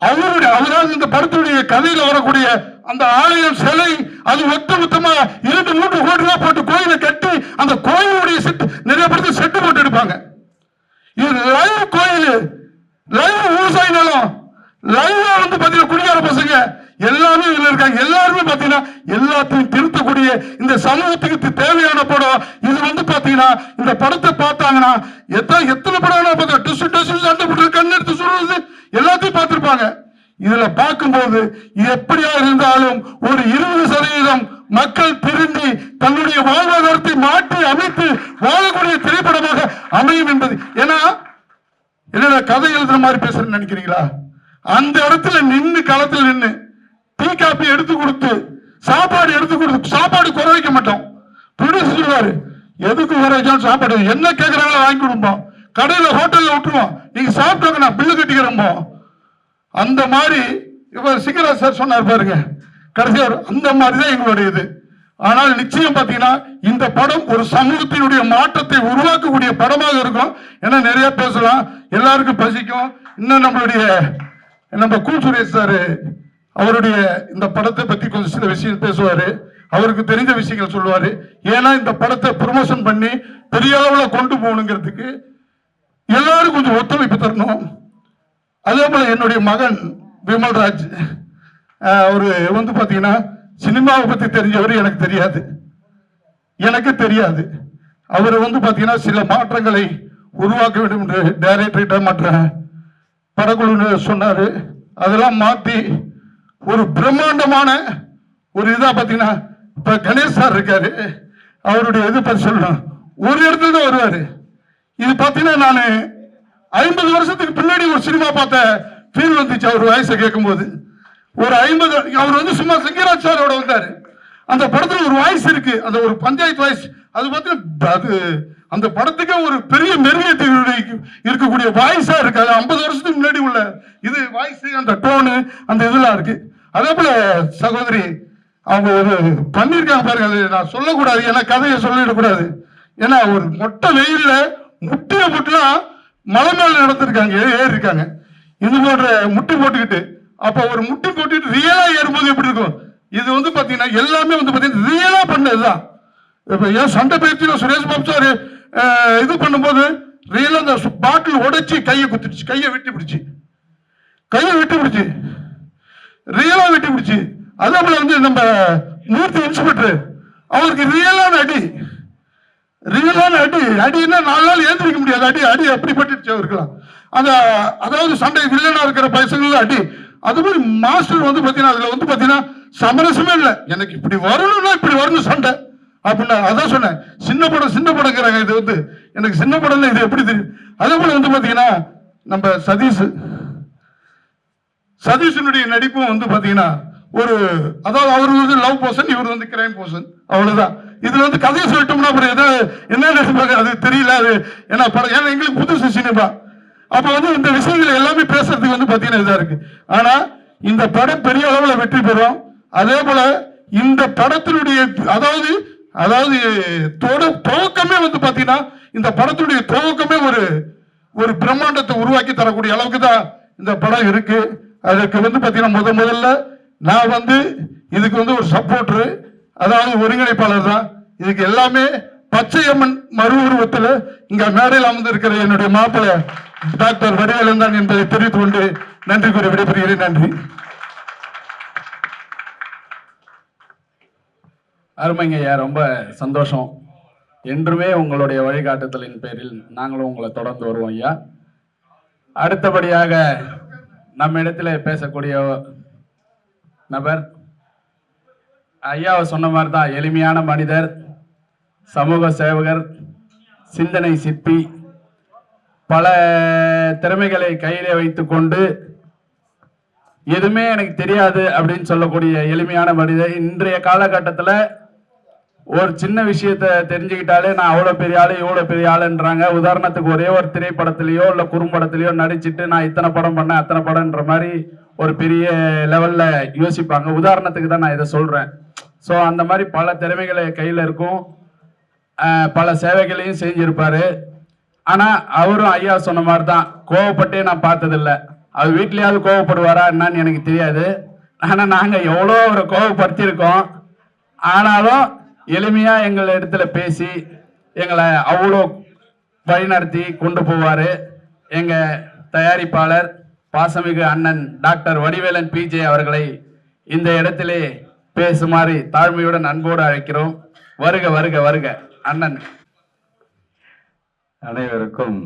அவரால் இந்த படத்துடைய கதையில வரக்கூடிய அந்த ஆலயம் சிலை அது மொத்தமா 2-3 கோடி ரூபாய் போட்டு கோயிலை கட்டி அந்த கோயிலுடைய செட்டு நிறைய படத்தில் செட்டு போட்டு எடுப்பாங்க. இது லைவ் கோயில், லைவ் விவசாய நிலம், லைவ் வந்து பாத்தீங்கன்னா குடிகார பசங்க எல்லாமே இதுல இருக்காங்க. எல்லாருமே பாத்தீங்கன்னா எல்லாத்தையும் திருத்தக்கூடிய இந்த சமூகத்துக்கு தேவையான படம் இது. வந்து பாத்தீங்கன்னா இந்த படத்தை பார்த்தாங்கன்னா எத்தனை படம் சண்டை போட்டு கண்ணு எடுத்து சொல்றது எல்லாத்தையும் பார்த்திருப்பாங்க. இதுல பார்க்கும்போது எப்படியா இருந்தாலும் ஒரு 20% மக்கள் திரும்பி தன்னுடைய வாழ்வாதாரத்தை மாற்றி அமைத்து வாழக்கூடிய திரைப்படமாக அமையும் என்பது. ஏன்னா என்னோட கதை எழுதுற மாதிரி பேசுறேன்னு நினைக்கிறீங்களா, அந்த இடத்துல நின்று களத்தில் நின்று டீ காப்பி எடுத்து கொடுத்து சாப்பாடு எடுத்து கொடுத்து சாப்பாடு குறை வைக்க மாட்டோம். ப்ரொடியூசர் சொல்லுவாரு, எதுக்கு குறை வைக்காம சாப்பாடு என்ன கேட்கறாங்களோ வாங்கி கொடுப்போம், கடையில ஹோட்டல்ல விட்டுருவோம், நீங்க சாப்பிட்டவங்க நான் பில்லு கட்டிக்கிறோமோ. அந்த மாதிரி இப்ப சிங்கராஜ் சார் சொன்னார் பாருங்க, கடைசியா அந்த மாதிரிதான் எங்களுடைய இது. ஆனால் நிச்சயம் பாத்தீங்கன்னா இந்த படம் ஒரு சமூகத்தினுடைய மாற்றத்தை உருவாக்கக்கூடிய படமாக இருக்கும். ஏன்னா நிறைய பேசலாம், எல்லாருக்கும் பசிக்கும். இன்னும் நம்ம கூல் சுரேஷ் சார் அவருடைய இந்த படத்தை பத்தி கொஞ்சம் சில விஷயம் பேசுவாரு, அவருக்கு தெரிஞ்ச விஷயங்கள் சொல்லுவாரு. ஏன்னா இந்த படத்தை ப்ரொமோஷன் பண்ணி பெரிய அளவுல கொண்டு போகணுங்கிறதுக்கு எல்லாரும் கொஞ்சம் ஒத்துழைப்பு தரணும். அதே போல என்னுடைய மகன் விமல்ராஜ், அவரு பாத்தீங்கன்னா சினிமாவை பத்தி தெரிஞ்சவர் எனக்கு தெரியாது. அவர் பாத்தீங்கன்னா சில மாற்றங்களை உருவாக்க வேண்டும் என்று டைரக்டர் மற்ற படக்குழு சொன்னாரு. அதெல்லாம் மாத்தி ஒரு பிரம்மாண்டமான ஒரு இதா பாத்தீங்கன்னா இப்ப கணேஷ் சார் இருக்காரு, அவருடைய இது பத்தி சொல்லணும். ஒரு இடத்துல தான் வருவாரு. இது பாத்தீங்கன்னா நான் 50 வருஷத்துக்கு பின்னாடி ஒரு சினிமா பார்த்த ஃபீல் வந்துச்சு. அவர் வயசை கேட்கும் போது ஒரு 50, அவர் சும்மா சிங்கராஜ் சாரோட வந்தாரு. அந்த படத்துல ஒரு வாய்ஸ் இருக்கு, அந்த ஒரு பஞ்சாயத்து வாய்ஸ். அது பார்த்தீங்கன்னா அது அந்த படத்துக்கே ஒரு பெரிய மெருகேற்றி இருக்கக்கூடிய வாய்ஸா இருக்கு. அது 50 வருஷத்துக்கு முன்னாடி உள்ள இது வாய்ஸ், அந்த டோனு, அந்த இதெல்லாம் இருக்கு. அதே போல சகோதரி அவங்க ஒரு பண்ணியிருக்காங்க பாருங்க, அது நான் சொல்லக்கூடாது, ஏன்னா கதையை சொல்லிடக்கூடாது. ஏன்னா ஒரு மொட்டை வெயில்ல முட்டிய முட்டலாம் மலை மேல நடத்திருக்காங்க, ஏறி இருக்காங்க. இது போன்ற முட்டி போட்டுக்கிட்டு, அப்ப ஒரு முட்டி போட்டுக்கிட்டு ரியலா ஏறும்போது எப்படி இருக்கும்? இது பாத்தீங்கன்னா எல்லாமே பாத்தீங்கன்னா ரியலா பண்ணதுதான். இப்ப ஏன் சண்டை பயிற்சியில சுரேஷ் பாபு சார் இது பண்ணும்போது ரியலா அந்த பாட்டில் உடைச்சி கையை குத்துடுச்சு, கையை வெட்டி பிடிச்சு ரியலா வெட்டி பிடிச்சு. அதே போல நம்ம மூர்த்தி இன்ஸ்பெக்டர், அவருக்கு ரியலான அடின்னா 4 நாள் ஏந்திரிக்க முடியாது. அடி அப்படி பட்டுச்சு அவருக்கலாம். அதாவது சண்டை வில்லனா இருக்கிற பசங்கள அடி. அது மாதிரி மாஸ்டர் பாத்தீங்கன்னா அதுல பாத்தீங்கன்னா சமரசமே இல்லை. எனக்கு இப்படி வரணும்னா இப்படி வரணும் சண்டை அப்படின்னா, அதான் சொன்னேன் சின்ன படங்கிறாங்க. இது எனக்கு சின்ன படம் இது எப்படி தெரியும். அதே போல பாத்தீங்கன்னா நம்ம சதீஷனுடைய நடிப்பும் பாத்தீங்கன்னா ஒரு, அதாவது அவரு லவ் போர்ஷன், இவர் கிரைம் போர்ஷன், அவ்வளவுதான். இதுல கதையை சொல்லிட்டோம்னா அப்புறம் என்ன நடிப்பாங்க அது தெரியல. அது ஏன்னா எங்களுக்கு புதுசு சினிமா. அப்ப இந்த விஷயங்கள் எல்லாமே பேசுறதுக்கு பாத்தீங்கன்னா இதா இருக்கு. ஆனா இந்த படம் பெரிய அளவுல வெற்றி பெறும். அதே போல இந்த படத்தினுடைய அதாவது துவக்கமே பாத்தீங்கன்னா இந்த படத்துடைய துவக்கமே ஒரு பிரம்மாண்டத்தை உருவாக்கி தரக்கூடிய அளவுக்கு தான் இந்த படம் இருக்கு. அதுக்கு பாத்தீங்கன்னா முதல்ல நான் இதுக்கு ஒரு சப்போர்டர், அதாவது ஒருங்கிணைப்பாளர் தான். இதுக்கு எல்லாமே பச்சையம்மன் மறு உருவத்தில் இங்க மேடையில் அமர்ந்திருக்கிற என்னுடைய மாப்பிள்ளை டாக்டர் வடிவேலன் தான் என்பதை தெரிவித்துக் கொண்டு நன்றி கூறி விடைபெறுகிறேன். நன்றி. அருமைங்க ஐயா, ரொம்ப சந்தோஷம். என்றுமே உங்களுடைய வழிகாட்டுதலின் பேரில் நாங்களும் உங்களை தொடர்ந்து வருவோம் ஐயா. அடுத்தபடியாக நம்ம இடத்துல பேசக்கூடிய நபர் ஐயாவை சொன்ன மாதிரி தான், எளிமையான மனிதர், சமூக சேவகர், சிந்தனை சிற்பி, பல திறமைகளை கையிலே வைத்துக்கொண்டு எதுவுமே எனக்கு தெரியாது அப்படின்னு சொல்லக்கூடிய எளிமையான மனிதர். இன்றைய காலகட்டத்தில் ஒரு சின்ன விஷயத்தை தெரிஞ்சுக்கிட்டாலே நான் அவ்வளோ பெரிய ஆளு இவ்வளோ பெரிய ஆளுன்றாங்க. உதாரணத்துக்கு ஒரே ஒரு திரைப்படத்திலேயோ இல்லை குறும்படத்திலேயோ நடிச்சுட்டு நான் இத்தனை படம் பண்ணேன் அத்தனை படம்ன்ற மாதிரி ஒரு பெரிய லெவலில் யோசிப்பாங்க. உதாரணத்துக்கு தான் நான் இதை சொல்கிறேன். ஸோ அந்த மாதிரி பல திறமைகளை கையில் இருக்கும், பல சேவைகளையும் செஞ்சிருப்பாரு. ஆனால் அவரும் ஐயா சொன்ன மாதிரி தான், கோவப்பட்டே நான் பார்த்ததில்லை. அவர் வீட்லேயாவது கோவப்படுவாரா என்னன்னு எனக்கு தெரியாது. ஆனால் நாங்கள் எவ்வளோ அவரை கோவப்படுத்தியிருக்கோம். ஆனாலும் எளிமையாக எங்கள் இடத்துல பேசி எங்களை அவ்வளோ வழிநடத்தி கொண்டு போவார். எங்கள் தயாரிப்பாளர் பாசமிகு அண்ணன் டாக்டர் வடிவேலன் பிஜே அவர்களை இந்த இடத்திலே பேசுமாறு தாழ்மையுடன் அன்போடு அழைக்கிறோம். வருக வருக வருக அண்ணன். அனைவருக்கும்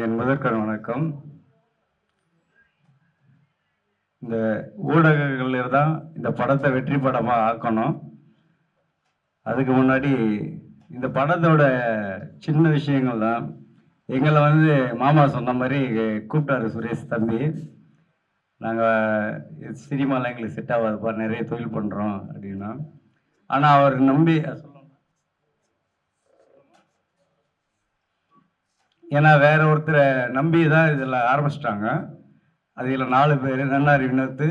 என் முதற்கண் வணக்கம். இந்த ஊடகங்கள் தான் இந்த படத்தை வெற்றி படமாக ஆக்கணும். அதுக்கு முன்னாடி இந்த படத்தோட சின்ன விஷயங்கள் தான். எங்களை வந்து மாமா சொன்ன மாதிரி கூப்பிட்டாரு சுரேஷ் தம்பி. நாங்கள் சினிமாவில் எங்களுக்கு செட் ஆகாதுப்பா, நிறைய தொழில் பண்ணுறோம் அப்படின்னா. ஆனால் அவர் நம்பி ஏன்னா வேற ஒருத்தரை நம்பி தான் இதில் ஆரம்பிச்சிட்டாங்க. அதில் 4 பேர், நன்னாரி வினோத்து,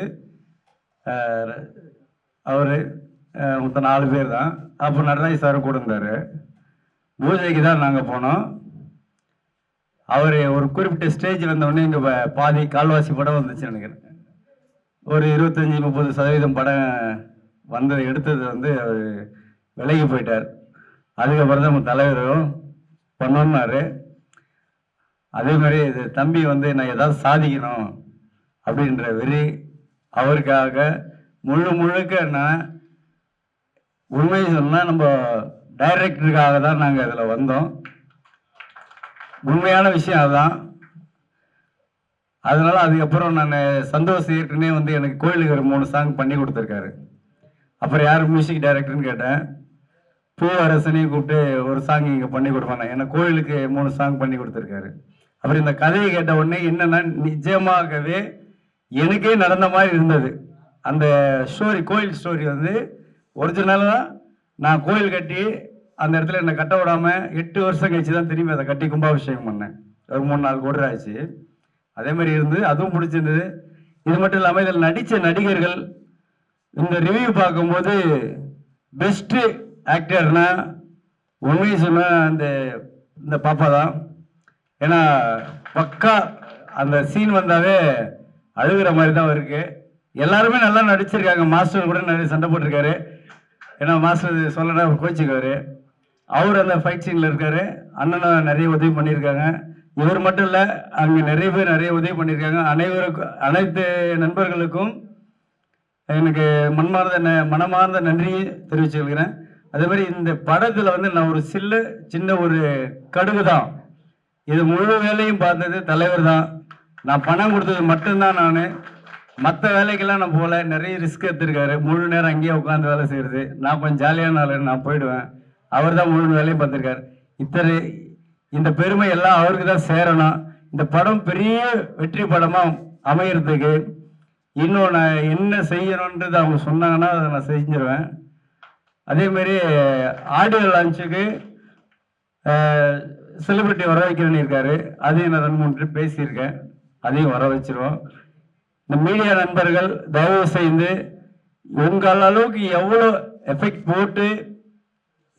அவர் மொத்தம் 4 பேர் தான். அப்போ நடராஜ் சார் கூட இருந்தார். பூஜைக்கு தான் நாங்கள் போனோம். அவர் ஒரு குறிப்பிட்ட ஸ்டேஜ் வந்தவுடனே இங்கே பாதி கால்வாசி படம் வந்துச்சு நினைக்கிறேன். ஒரு 25-30% படம் வந்தது எடுத்தது வந்து அவர் விலகி போயிட்டார். அதுக்கப்புறம் தான் நம்ம தலைவரும் பண்ணோன்னாரு. அதே மாதிரி இது தம்பி வந்து நான் ஏதாவது சாதிக்கணும் அப்படின்ற வெறி அவருக்காக முழுக்க நான் உண்மையை சொன்னால் நம்ம டைரக்டருக்காக தான் நாங்கள் இதில் வந்தோம். உண்மையான விஷயம் அதுதான். அதனால அதுக்கப்புறம் நான் சந்தோஷ் ஏற்கனவே வந்து எனக்கு கோயிலுக்கு ஒரு 3 சாங் பண்ணி கொடுத்துருக்காரு. அப்புறம் யார் மியூசிக் டைரக்டர்னு கேட்டேன். பூவரசனையும் கூப்பிட்டு ஒரு சாங் இங்கே பண்ணி கொடுப்பாங்க. எனக்கு கோயிலுக்கு 3 சாங் பண்ணி கொடுத்துருக்காரு. அப்புறம் இந்த கதையை கேட்ட உடனே என்னன்னா நிஜமாகவே எனக்கே நடந்த மாதிரி இருந்தது. அந்த ஸ்டோரி, கோயில் ஸ்டோரி வந்து ஒரிஜினலாக நான் கோயில் கட்டி அந்த இடத்துல என்னை கட்ட விடாமல் 8 வருஷம் கழிச்சு தான் திரும்பி அதை கட்டி கும்பாபிஷேகம் பண்ணேன். ஒரு 3-4 கோடி ஆச்சு. அதே மாதிரி இருந்து அதுவும் பிடிச்சிருந்தது. இது மட்டும் இல்லாமல் இதில் நடித்த நடிகர்கள் இந்த ரிவ்யூ பார்க்கும்போது பெஸ்ட்டு ஆக்டர்னா உண்மையை சொன்னால் இந்த பாப்பா தான். ஏன்னா பக்கா அந்த சீன் வந்தாவே அழுகிற மாதிரி தான் இருக்கு. எல்லாருமே நல்லா நடிச்சிருக்காங்க. மாஸ்டர் கூட நிறைய சண்டை போட்டிருக்காரு. ஏன்னா மாஸ்டர் சொல்லனா கோச்சிக்குவார். அவர் அந்த ஃபைட் சீனில் இருக்காரு. அண்ணனும் நிறைய உதவி பண்ணியிருக்காங்க. இவர் மட்டும் இல்லை, அங்கே நிறைய பேர் நிறைய உதவி பண்ணியிருக்காங்க. அனைத்து நண்பர்களுக்கும் எனக்கு மனமார்ந்த நன்றியை தெரிவிச்சுக்கிறேன். அதே மாதிரி இந்த படத்தில் வந்து நான் ஒரு சின்ன ஒரு கடுகு தான். இது முழு வேலையும் பார்த்தது தலைவர் தான். நான் பணம் கொடுத்தது மட்டும்தான். நான் மற்ற வேலைக்கெல்லாம் நான் போகல. நிறைய ரிஸ்க் எடுத்திருக்காரு. முழு நேரம் அங்கேயே உட்காந்து வேலை செய்கிறது. நான் கொஞ்சம் ஜாலியான ஆள், நான் போயிடுவேன். அவர் தான் முழு வேலையும் பார்த்துருக்காரு. இந்த பெருமை எல்லாம் அவருக்கு தான் சேரணும். இந்த படம் பெரிய வெற்றி படமாக அமையறதுக்கு இன்னும் நான் என்ன செய்யணுன்றது அவங்க சொன்னாங்கன்னா அதை நான் செஞ்சிருவேன். அதேமாரி ஆடியோ லான்ச்சுக்கு செலிபிரிட்டி வர வைக்கிறேன்னு இருக்காரு. அதையும் நான் 2-3 ட்ரிப் பேசியிருக்கேன். அதையும் வர வச்சிருவோம். இந்த மீடியா நண்பர்கள் தயவு செய்து உங்கள் அளவுக்கு எவ்வளோ எஃபெக்ட் போட்டு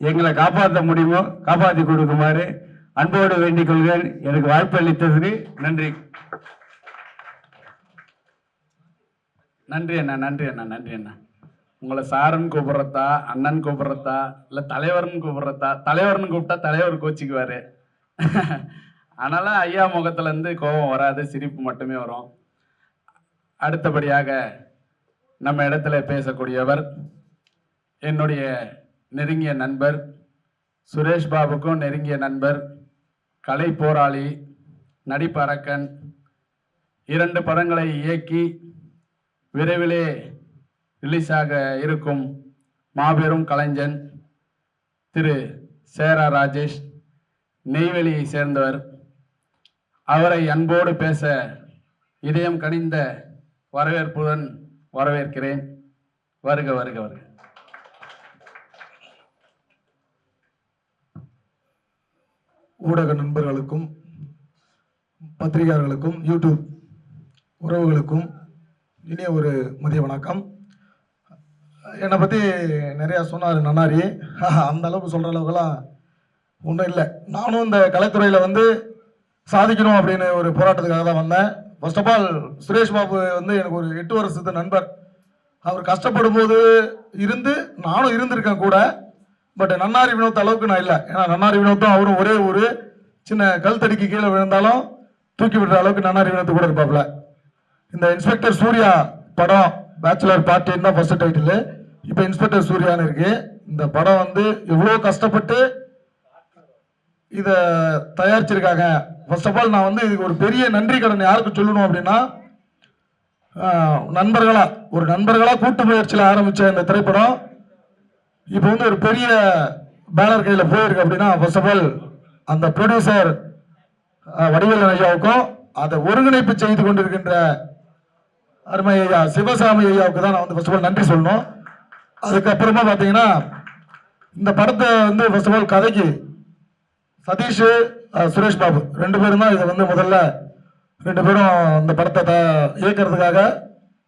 எங்களை காப்பாற்ற முடியுமோ காப்பாற்றி கொடுக்குமாறு அன்போடு வேண்டிக் கொள்கிறேன். எனக்கு வாய்ப்பு அளித்ததுக்கு நன்றி. நன்றி அண்ணா, நன்றி அண்ணா, நன்றி அண்ணா. உங்களை சாருன்னு கூப்பிட்றதா, அண்ணன் கூப்பிட்றதா, இல்லை தலைவர்னு கூப்பிட்றதா? தலைவர்னு கூப்பிட்டா தலைவர் கோச்சிக்குவார். அதனால ஐயா முகத்துலேருந்து கோபம் வராது, சிரிப்பு மட்டுமே வரும். அடுத்தபடியாக நம்ம இடத்துல பேசக்கூடியவர் என்னுடைய நெருங்கிய நண்பர், சுரேஷ் பாபுக்கும் நெருங்கிய நண்பர், கலை போராளி, நடிப்பரக்கன், 2 படங்களை இயக்கி விரைவிலே ரிலீஸாக இருக்கும் மாபெரும் கலைஞன் திரு சேரா ராஜேஷ், நெய்வேலியை சேர்ந்தவர். அவரை அன்போடு பேச இதயம் கனிந்த வரவேற்புடன் வரவேற்கிறேன். வருக வருக வருக. ஊடக நண்பர்களுக்கும் பத்திரிகையாளர்களுக்கும் யூடியூப் உறவுகளுக்கும் இனிய ஒரு மதிய வணக்கம். என்னை பற்றி நிறையா சொன்னார் நன்னாரி. அந்த அளவுக்கு சொல்கிற அளவுக்குலாம் ஒன்றும் இல்லை. நானும் இந்த கலைத்துறையில் வந்து சாதிக்கணும் அப்படின்னு ஒரு போராட்டத்துக்காக தான் வந்தேன். First of all Suresh Babu வந்து எனக்கு ஒரு 8 வருஷத்து நண்பர். அவர் கஷ்டப்படும் போது நானும் இருந்திருக்கேன் கூட. பட் நன்னாரி வினோத் அளவுக்கு நான் இல்லை. ஏன்னா நன்னாரி வினோத்தும் அவரும் ஒரே ஒரு சின்ன கல் தடிக்கு கீழே விழுந்தாலும் தூக்கி விடுற அளவுக்கு நன்னாரி வினோத்து கூட இருப்பாப்புல. இந்த இன்ஸ்பெக்டர் சூர்யா படம் பேச்சுலர் பார்ட்டின்னு தான் ஃபர்ஸ்ட் டைட்டில். இப்போ இன்ஸ்பெக்டர் சூர்யான்னு இருக்கு. இந்த படம் வந்து எவ்வளோ கஷ்டப்பட்டு இதை தயாரிச்சிருக்காங்க. ஃபர்ஸ்ட் ஆஃப் ஆல் நான் வந்து இதுக்கு ஒரு பெரிய நன்றி கடன் யாருக்கு சொல்லணும் அப்படின்னா, நண்பர்களா கூட்டு முயற்சியில் ஆரம்பித்த இந்த திரைப்படம் இப்போ வந்து ஒரு பெரிய பேனர் கையில் போயிருக்கு அப்படின்னா ஃபர்ஸ்ட் ஆஃப் ஆல் அந்த ப்ரொடியூசர் வடிவேலன் ஐயாவுக்கும் அதை ஒருங்கிணைப்பு செய்து கொண்டிருக்கின்ற அருமை ஐயா சிவசாமி ஐயாவுக்கு தான் நான் வந்து ஃபர்ஸ்ட் ஆஃப் ஆல் நன்றி சொல்லணும். அதுக்கப்புறமா பார்த்தீங்கன்னா இந்த படத்தை வந்து ஃபர்ஸ்ட் ஆஃப் ஆல் கதைக்கு சதீஷ் சுரேஷ் பாபு 2 பேரும் தான் இதை வந்து முதல்ல 2 பேரும் இந்த படத்தை இயக்கிறதுக்காக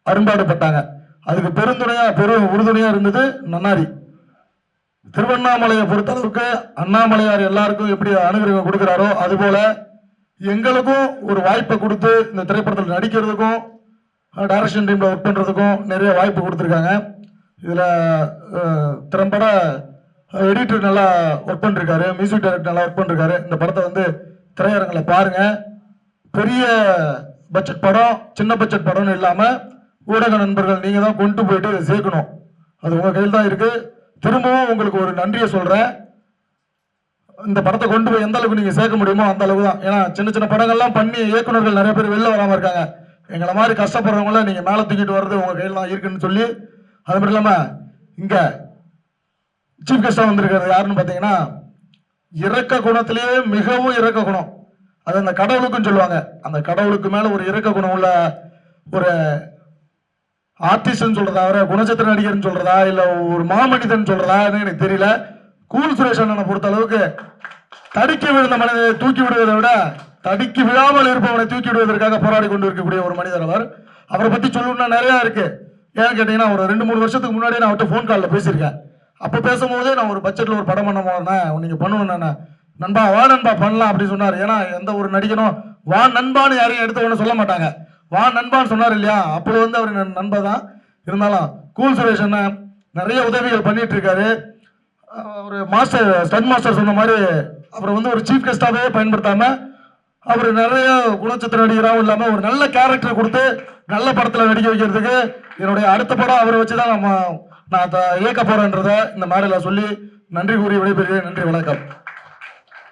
அரும்பாடுபட்டாங்க. அதுக்கு பெரும் உறுதுணையா இருந்தது நன்னாரி. திருவண்ணாமலையை பொறுத்த அளவுக்கு அண்ணாமலையார் எல்லாருக்கும் எப்படி அனுகிரகம் கொடுக்குறாரோ அதுபோல எங்களுக்கும் ஒரு வாய்ப்பை கொடுத்து இந்த திரைப்படத்தில் நடிக்கிறதுக்கும் டைரக்ஷன் டீம்ல ஒர்க் பண்றதுக்கும் நிறைய வாய்ப்பு கொடுத்துருக்காங்க. இதுல திறம்பட எடிட்டர் நல்லா ஒர்க் பண்ணிருக்காரு, மியூசிக் டைரக்டர் நல்லா ஒர்க் பண்ணிருக்காரு. இந்த படத்தை வந்து திரையரங்கில் பாருங்க. பெரிய பட்ஜெட் படம், சின்ன பட்ஜெட் படம்னு இல்லாம ஊடக நண்பர்கள் நீங்க தான் கொண்டு போயிட்டு சேர்க்கணும். அது உங்க கையில் தான் இருக்கு. திரும்பவும் உங்களுக்கு ஒரு நன்றியை சொல்றேன். இந்த படத்தை கொண்டு போய் எந்த அளவுக்கு நீங்க சேர்க்க முடியுமோ அந்த அளவுக்கு தான். ஏன்னா சின்ன சின்ன படங்கள்லாம் பண்ணி இயக்குநர்கள் நிறைய பேர் வெளில வராம இருக்காங்க. எங்களை மாதிரி கஷ்டப்படுறவங்கள நீங்க மேல தூக்கிட்டு வர்றது உங்க கையில் தான் இருக்குன்னு சொல்லி, அது மட்டும் இல்லாம இங்க சீஃப் கெஸ்டா வந்திருக்கிறது யாருன்னு பாத்தீங்கன்னா இரக்க குணத்திலேயே மிகவும் இரக்க குணம். அது அந்த கடவுளுக்குன்னு சொல்லுவாங்க. அந்த கடவுளுக்கு மேல ஒரு இரக்க குணம் உள்ள ஒரு ஆர்டிஸ்ட்னு சொல்றதா, அவரை குணச்சித்திர நடிகர்னு சொல்றதா, இல்ல ஒரு மாமனிதன் சொல்றதா எனக்கு தெரியல. கூல் சுரேஷ் அண்ணனை பொறுத்த அளவுக்கு தடுக்கி விழுந்த மனிதனை தூக்கி விடுவதை விட தடுக்கி விழாமல் இருப்பவனை தூக்கி விடுவதற்காக போராடி கொண்டு இருக்கக்கூடிய ஒரு மனிதர் அவர். அவரை பத்தி சொல்லணும்னா நிறைய இருக்கு. ஏன்னு கேட்டீங்கன்னா ஒரு 2-3 வருஷத்துக்கு முன்னாடியே நான் அவர்கிட்ட ஃபோன் காலில் பேசியிருக்கேன். அப்போ பேசும்போதே நான் ஒரு பட்ஜெட்ல ஒரு படம் பண்ண போனேன், நீங்க பண்ணணும் நண்பா வா நண்பா பண்ணலாம் அப்படின்னு சொன்னார். ஏன்னா எந்த ஒரு நடிகனும் வா நண்பான்னு யாரையும் எடுத்த உடனே சொல்ல மாட்டாங்க. வா நண்பான்னு சொன்னார் இல்லையா, அப்போ வந்து அவர் நண்பா தான். இருந்தாலும் கூல் சுரேஷ் அண்ணன் நிறைய உதவிகள் பண்ணிட்டு இருக்காரு. ஒரு மாஸ்டர் ஸ்டன் மாஸ்டர் சொன்ன மாதிரி அவரை வந்து ஒரு சீஃப் கெஸ்டாவே பயன்படுத்தாம அவர் நிறைய குணச்சித்திர நடிகராகவும் இல்லாம ஒரு நல்ல கேரக்டர் கொடுத்து நல்ல படத்துல நடிக்க வைக்கிறதுக்கு என்னுடைய அடுத்த படம் அவரை வச்சுதான் நான் இயக்க போறேன்றதை இந்த மேடையில சொல்லி நன்றி கூறி விடைபெறுகிறேன். நன்றி, வணக்கம்.